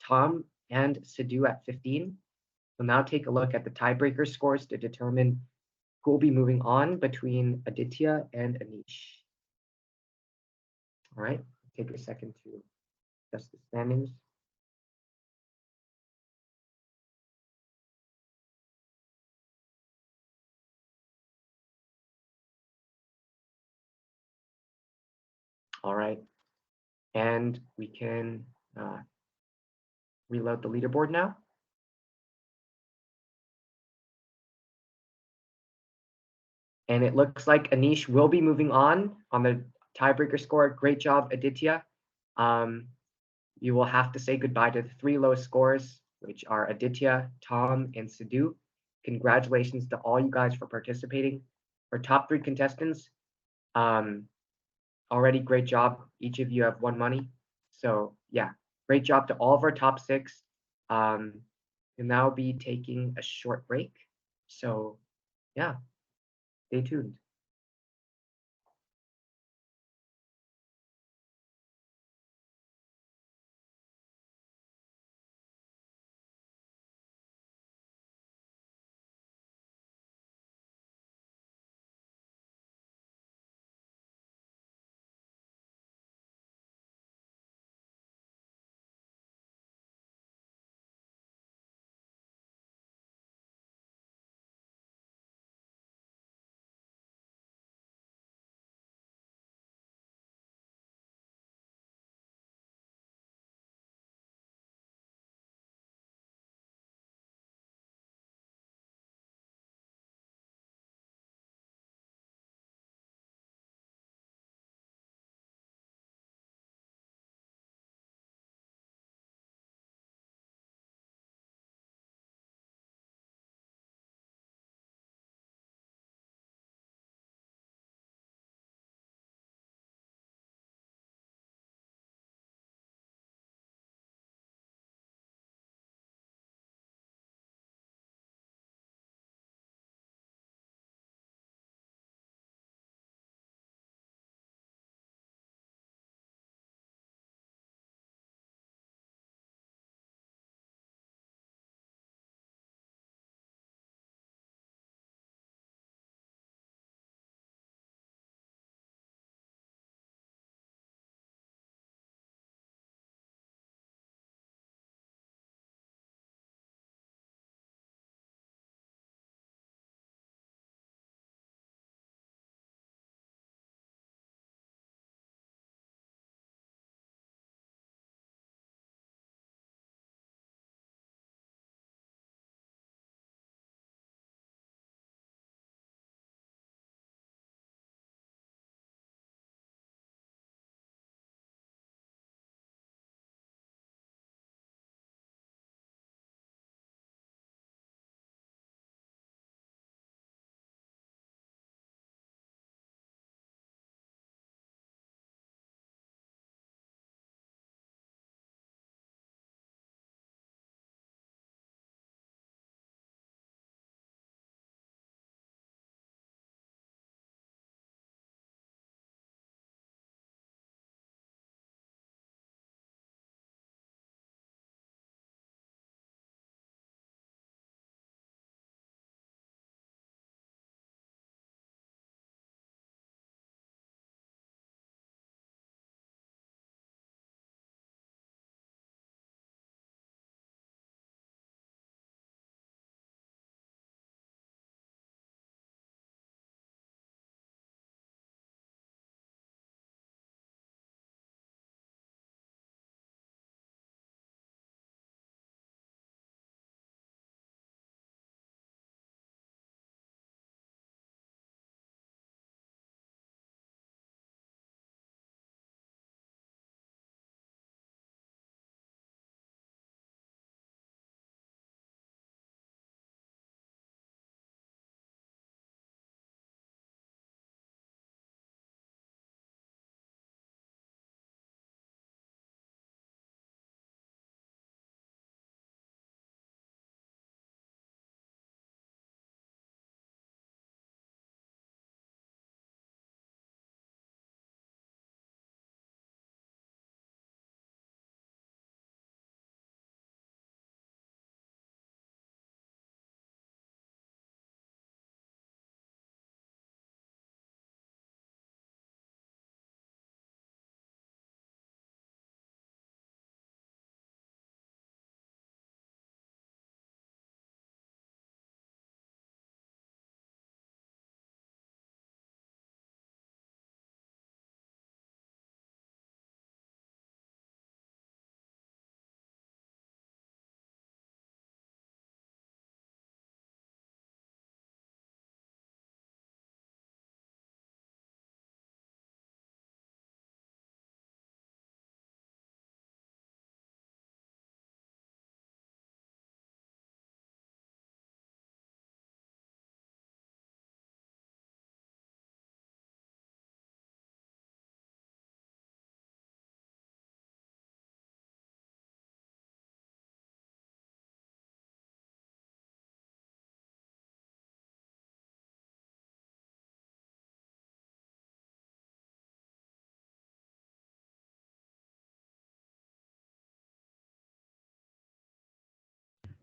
Tom and Sidhu at 15. We'll now take a look at the tiebreaker scores to determine who will be moving on between Aditya and Anish. All right, take a second to adjust the standings. All right, and we can reload the leaderboard now. And it looks like Anish will be moving on the tiebreaker score. Great job, Aditya. You will have to say goodbye to the three lowest scores, which are Aditya, Tom, and Sidhu. Congratulations to all you guys for participating. Our top three contestants, already great job. Each of you have won money. So yeah, great job to all of our top six. We'll now be taking a short break. So yeah, stay tuned.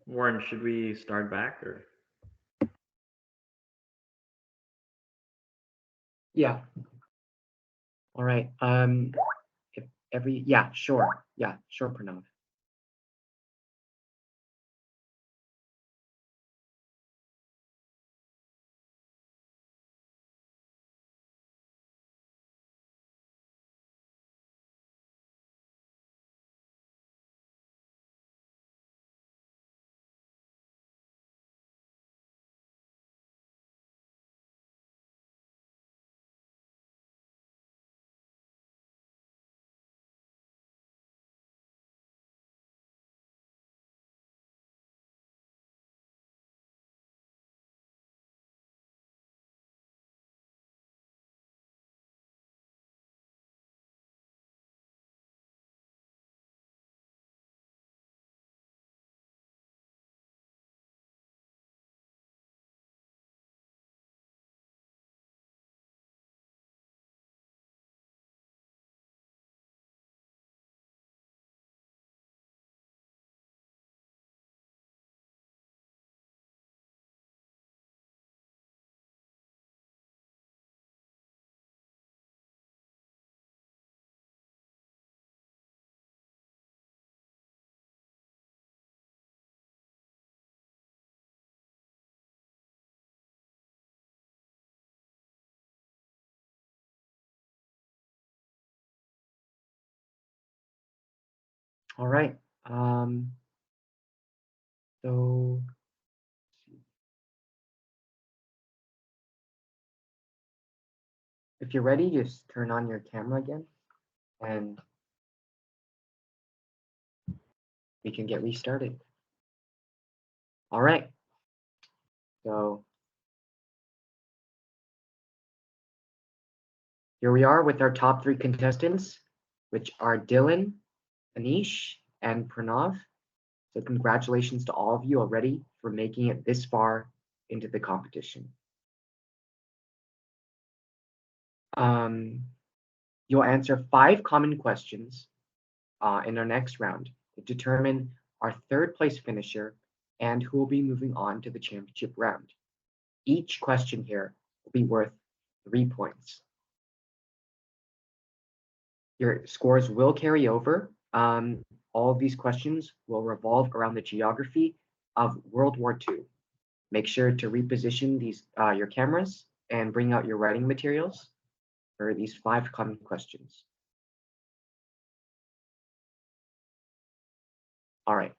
Warren, should we start back or? Yeah. All right. If sure. Yeah, sure, Pranav. All right. So if you're ready, just turn on your camera again and we can get restarted. All right. So here we are with our top 3 contestants, which are Dylan, Anish, and Pranav. So congratulations to all of you already for making it this far into the competition. You'll answer 5 common questions in our next round to determine our 3rd place finisher and who will be moving on to the championship round. Each question here will be worth 3 points. Your scores will carry over. All of these questions will revolve around the geography of World War II. Make sure to reposition these your cameras and bring out your writing materials for these 5 common questions. All right.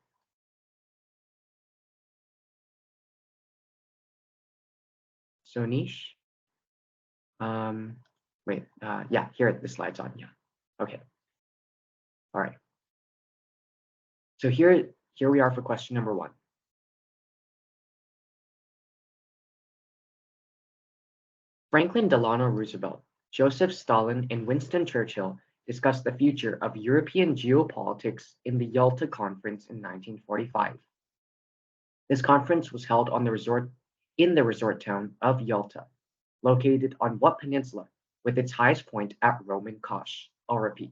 So Nish, wait, yeah, here the slide's on, yeah. Okay. All right. So here we are for question number 1. Franklin Delano Roosevelt, Joseph Stalin, and Winston Churchill discussed the future of European geopolitics in the Yalta Conference in 1945. This conference was held on in the resort town of Yalta, located on what peninsula, with its highest point at Roman Kosh? I'll repeat.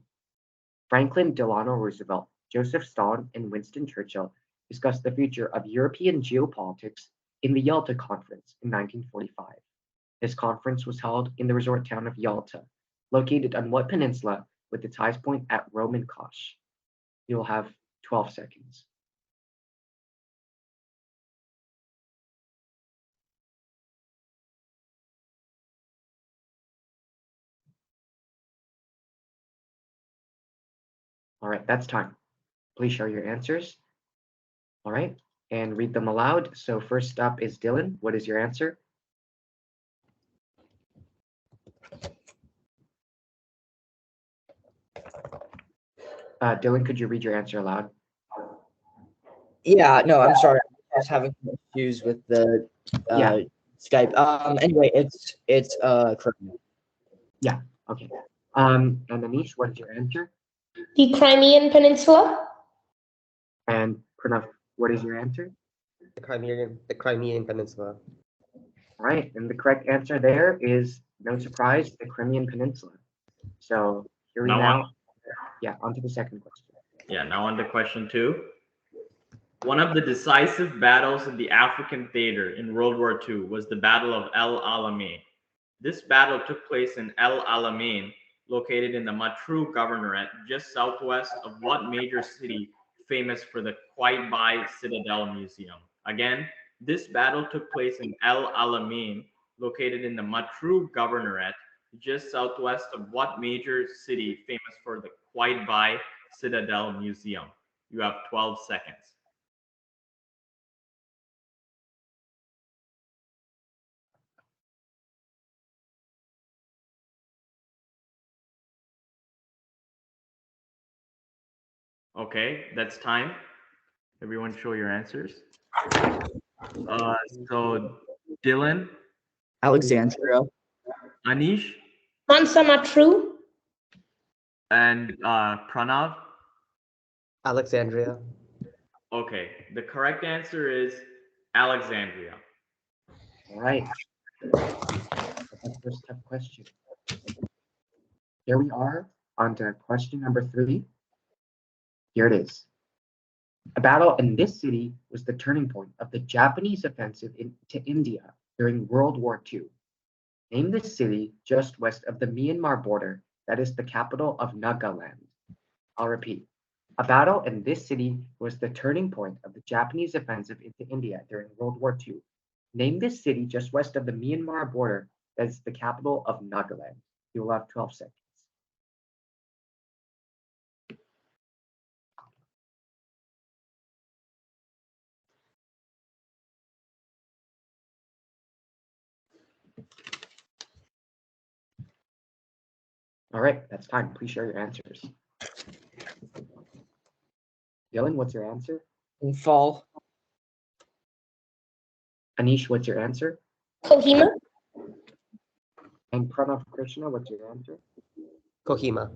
Franklin Delano Roosevelt, Joseph Stalin, and Winston Churchill discussed the future of European geopolitics in the Yalta Conference in 1945. This conference was held in the resort town of Yalta, located on what peninsula with its highest point at Roman Kosh? You'll have 12 seconds. All right, that's time. Please show your answers. All right, and read them aloud. So first up is Dylan. What is your answer? Dylan, could you read your answer aloud? Yeah, no, I'm sorry. I was having some issues with the Skype. Anyway, it's Crimea. Yeah, okay. And Anish, what is your answer? The Crimean Peninsula. And Pranav, what is your answer? The Crimean Peninsula. All right, and the correct answer there is, no surprise, the Crimean Peninsula. So here we now, yeah, on to the second question. Yeah, now on to question 2. One of the decisive battles in the African theater in World War II was the Battle of El Alamein. This battle took place in El Alamein, located in the Matruh Governorate, just southwest of what major city famous for the Quaitbai Citadel Museum? Again, this battle took place in El Alamein, located in the Matruh Governorate, just southwest of what major city famous for the Quaitbai Citadel Museum? You have 12 seconds. Okay, that's time. Everyone show your answers. So Dylan, Alexandria. Anish, Mansa Matruh. and Pranav. Alexandria. Okay, the correct answer is Alexandria. All right. That's first tough question. Here we are on to question number 3. Here it is. A battle in this city was the turning point of the Japanese offensive into India during World War II. Name the city just west of the Myanmar border that is the capital of Nagaland. I'll repeat. A battle in this city was the turning point of the Japanese offensive into India during World War II. Name this city just west of the Myanmar border that is the capital of Nagaland. You will have 12 seconds. All right, that's time. Please share your answers. Dylan, what's your answer? Fall. Anish, what's your answer? Kohima. And Pranav Krishna, what's your answer? Kohima.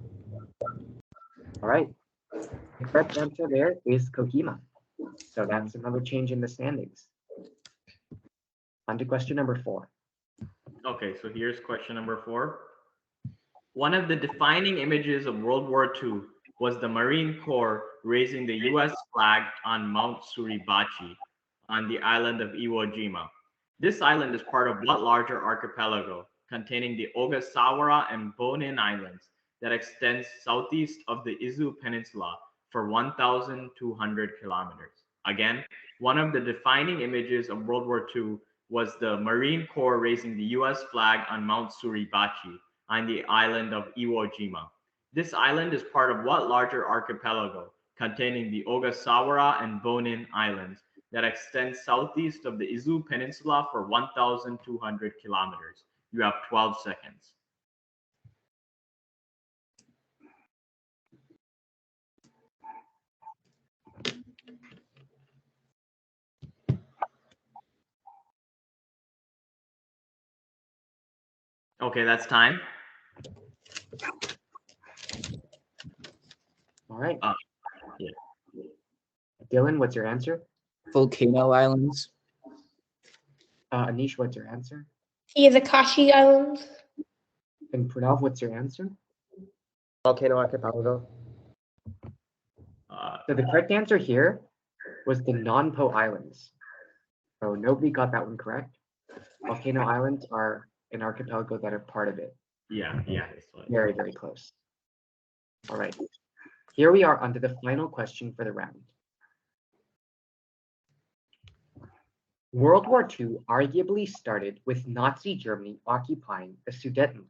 All right. The correct answer there is Kohima. So that's another change in the standings. On to question number 4. Okay, so here's question number 4. One of the defining images of World War II was the Marine Corps raising the US flag on Mount Suribachi on the island of Iwo Jima. This island is part of what larger archipelago containing the Ogasawara and Bonin Islands that extends southeast of the Izu Peninsula for 1,200 kilometers? Again, one of the defining images of World War II was the Marine Corps raising the US flag on Mount Suribachi on the island of Iwo Jima. This island is part of what larger archipelago containing the Ogasawara and Bonin Islands that extends southeast of the Izu Peninsula for 1,200 kilometers? You have 12 seconds. Okay, that's time. All right. Yeah. Dylan, what's your answer? Volcano Islands. Anish, what's your answer? Hiyazakashi Islands. And Pranav, what's your answer? Volcano Archipelago. So the correct answer here was the Non-Po Islands. So nobody got that one correct. Volcano Islands are an archipelago that are part of it. Yeah. Very, very close. All right. Here we are onto the final question for the round. World War II arguably started with Nazi Germany occupying the Sudetenland.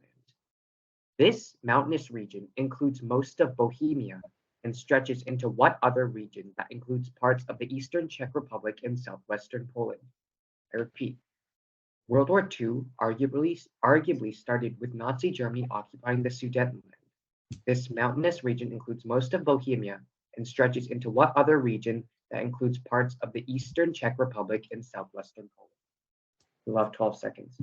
This mountainous region includes most of Bohemia and stretches into what other region that includes parts of the Eastern Czech Republic and southwestern Poland? I repeat, World War II arguably started with Nazi Germany occupying the Sudetenland. This mountainous region includes most of Bohemia and stretches into what other region that includes parts of the Eastern Czech Republic and southwestern Poland? You'll have 12 seconds.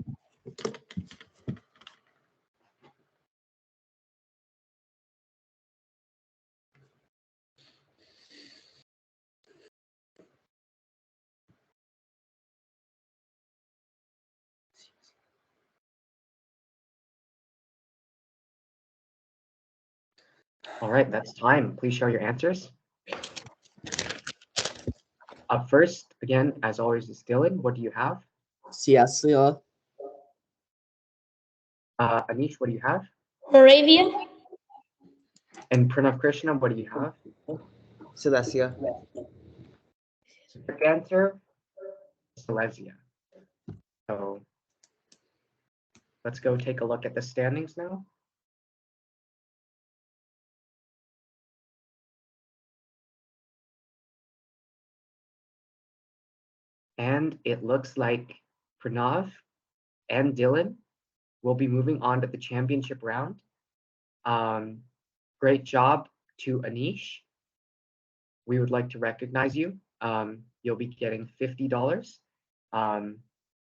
All right, that's time. Please show your answers. Up first, again, as always, is Dylan. What do you have? Silesia. Anish, what do you have? Moravia. And Pranav Krishna, what do you have? Silesia. Correct answer, Silesia. So let's go take a look at the standings now. And it looks like Pranav and Dylan will be moving on to the championship round. Great job to Anish. We would like to recognize you. You'll be getting $50.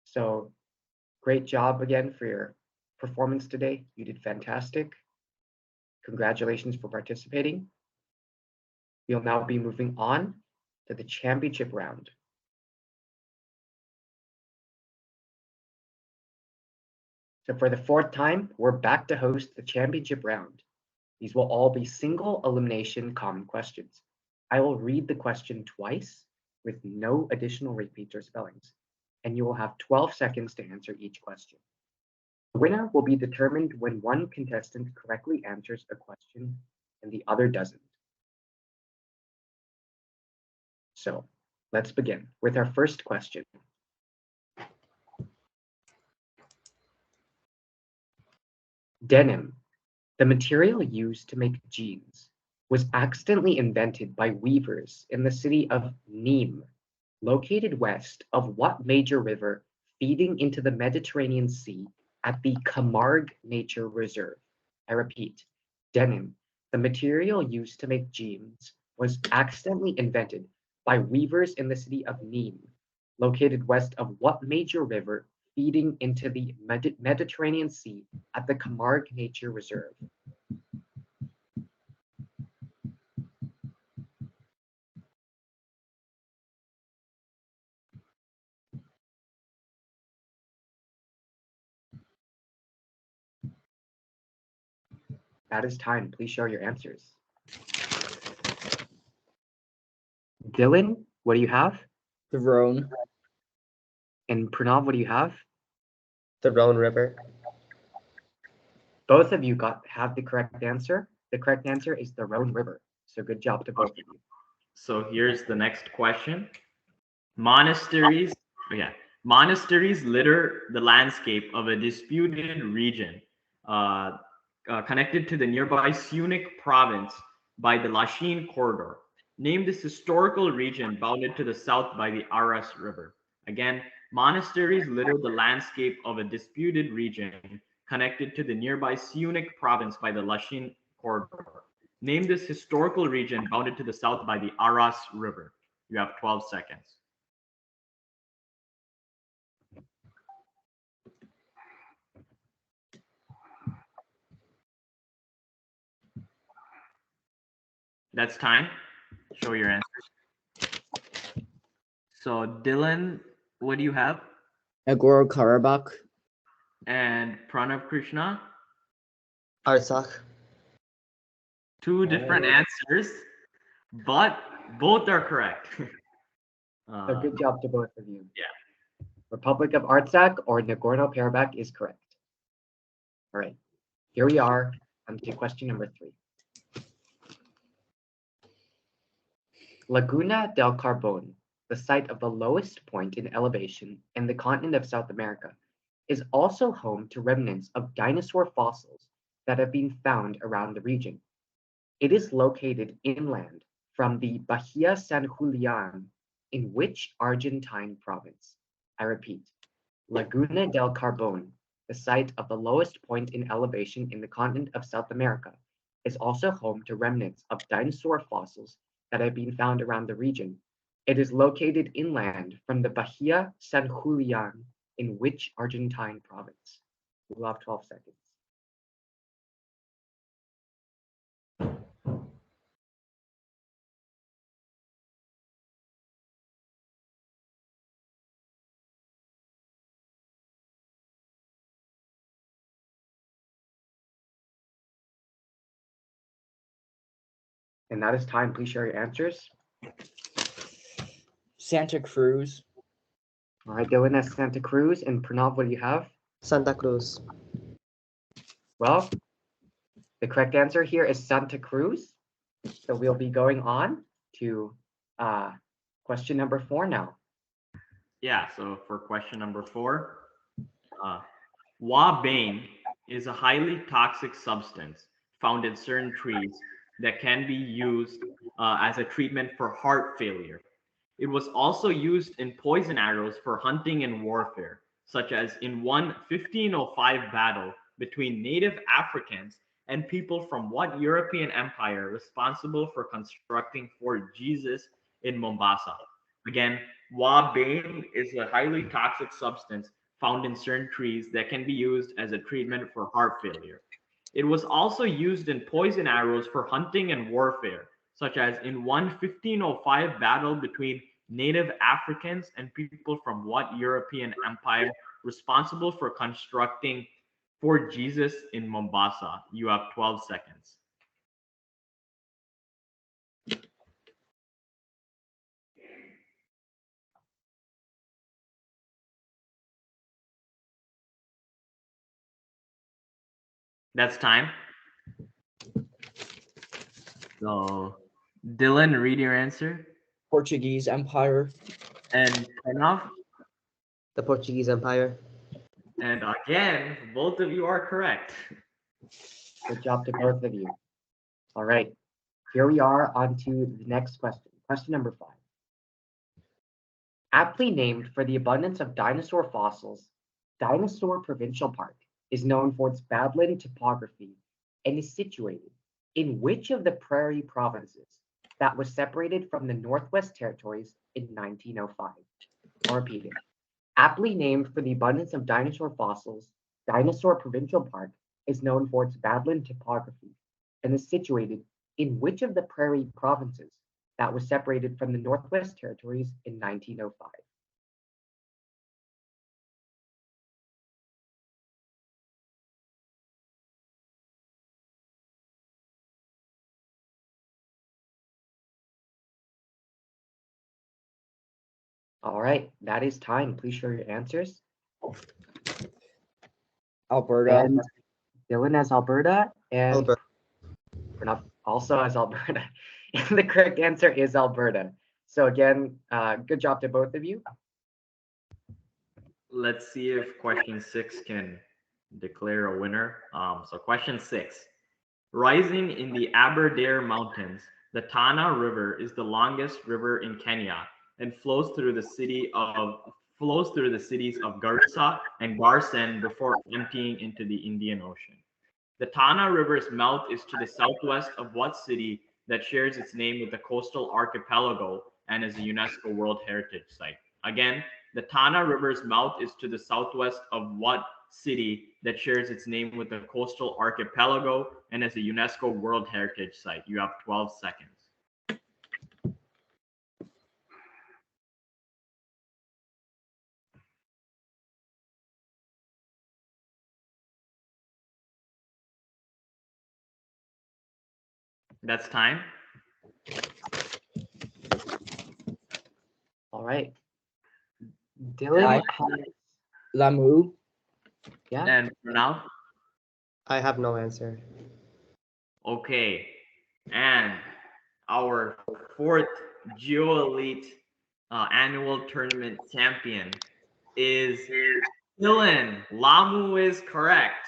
So great job again for your performance today. You did fantastic. Congratulations for participating. We'll now be moving on to the championship round. So for the fourth time, we're back to host the championship round. These will all be single elimination common questions. I will read the question twice with no additional repeats or spellings, and you will have 12 seconds to answer each question. The winner will be determined when one contestant correctly answers a question and the other doesn't. So let's begin with our first question. Denim, the material used to make jeans, was accidentally invented by weavers in the city of Nîmes, located west of what major river feeding into the Mediterranean Sea at the Camargue Nature Reserve? I repeat, denim, the material used to make jeans, was accidentally invented by weavers in the city of Nîmes, located west of what major river feeding into the Mediterranean Sea at the Camargue Nature Reserve? That is time. Please show your answers. Dylan, what do you have? The Rhone. And Pranav, what do you have? The Rhone River. Both of you have the correct answer. The correct answer is the Rhone River. So good job to both of you. So here's the next question. Monasteries litter the landscape of a disputed region connected to the nearby Sunik province by the Lachine corridor. Name this historical region bounded to the south by the Aras River. Again, monasteries litter the landscape of a disputed region connected to the nearby Sunik province by the Lachine corridor. Name this historical region bounded to the south by the Aras River. You have 12 seconds. That's time. Show your answers. So Dylan, what do you have? Nagorno-Karabakh. And Pranav Krishna? Artsakh. Two different answers, but both are correct. So good job to both of you. Yeah. Republic of Artsakh or Nagorno-Karabakh is correct. All right, here we are on to question number 3. Laguna del Carbon, the site of the lowest point in elevation in the continent of South America, is also home to remnants of dinosaur fossils that have been found around the region. It is located inland from the Bahia San Julian in which Argentine province? I repeat, Laguna del Carbon, the site of the lowest point in elevation in the continent of South America, is also home to remnants of dinosaur fossils that have been found around the region. It is located inland from the Bahia San Julian in which Argentine province? We'll have 12 seconds. And that is time. Please share your answers. Santa Cruz. All right, Dylan has Santa Cruz, and Pranav, what do you have? Santa Cruz. Well, the correct answer here is Santa Cruz. So we'll be going on to question number 4 now. Yeah, so for question number 4, Wabane is a highly toxic substance found in certain trees that can be used as a treatment for heart failure. It was also used in poison arrows for hunting and warfare, such as in one 1505 battle between native Africans and people from what European empire responsible for constructing Fort Jesus in Mombasa? Again, wabane is a highly toxic substance found in certain trees that can be used as a treatment for heart failure. It was also used in poison arrows for hunting and warfare, such as in one 1505 battle between native Africans and people from what European empire responsible for constructing Fort Jesus in Mombasa? You have 12 seconds. That's time. So, Dylan, read your answer. Portuguese Empire. And Pranav. The Portuguese Empire. And again, both of you are correct. Good job to both of you. All right, here we are on to the next question. Question number 5. Aptly named for the abundance of dinosaur fossils, Dinosaur Provincial Park is known for its badland topography and is situated in which of the prairie provinces that was separated from the Northwest Territories in 1905? I'll repeat it. Aptly named for the abundance of dinosaur fossils, Dinosaur Provincial Park is known for its badland topography and is situated in which of the prairie provinces that was separated from the Northwest Territories in 1905? All right, that is time. Please show your answers. Alberta. And Dylan has Alberta, and Alberta. Pranav also has Alberta. And the correct answer is Alberta. So again, good job to both of you. Let's see if question 6 can declare a winner. So question 6. Rising in the Aberdare Mountains, the Tana River is the longest river in Kenya and flows through the cities of Garissa and Garsen before emptying into the Indian Ocean. The Tana River's mouth is to the southwest of what city that shares its name with the coastal archipelago and is a UNESCO World Heritage Site? Again, the Tana River's mouth is to the southwest of what city that shares its name with the coastal archipelago and is a UNESCO World Heritage Site? You have 12 seconds. That's time. All right. Dylan has, Lamu. yeah. And for now, I have no answer. okay. And our 4th GeoElite annual tournament champion is Dylan. Lamu is correct.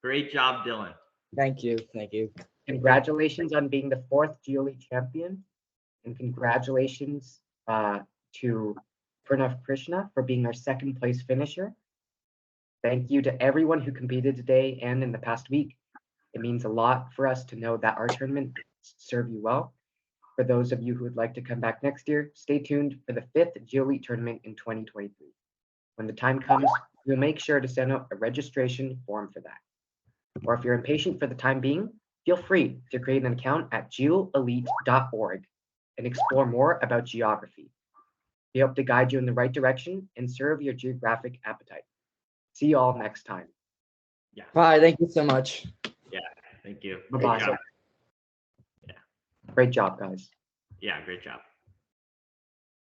Great job, Dylan. Thank you. Thank you. Congratulations on being the 4th GeoElite champion, and congratulations to Pranav Krishna for being our 2nd place finisher. Thank you to everyone who competed today and in the past week. It means a lot for us to know that our tournament served you well. For those of you who would like to come back next year, stay tuned for the 5th GeoElite tournament in 2023. When the time comes, we'll make sure to send out a registration form for that. Or if you're impatient for the time being, feel free to create an account at geoelite.org and explore more about geography. We hope to guide you in the right direction and serve your geographic appetite. See you all next time. Yeah. Bye. Thank you so much. Yeah. Thank you. Bye-bye. Great job. Great job, guys. Yeah, great job.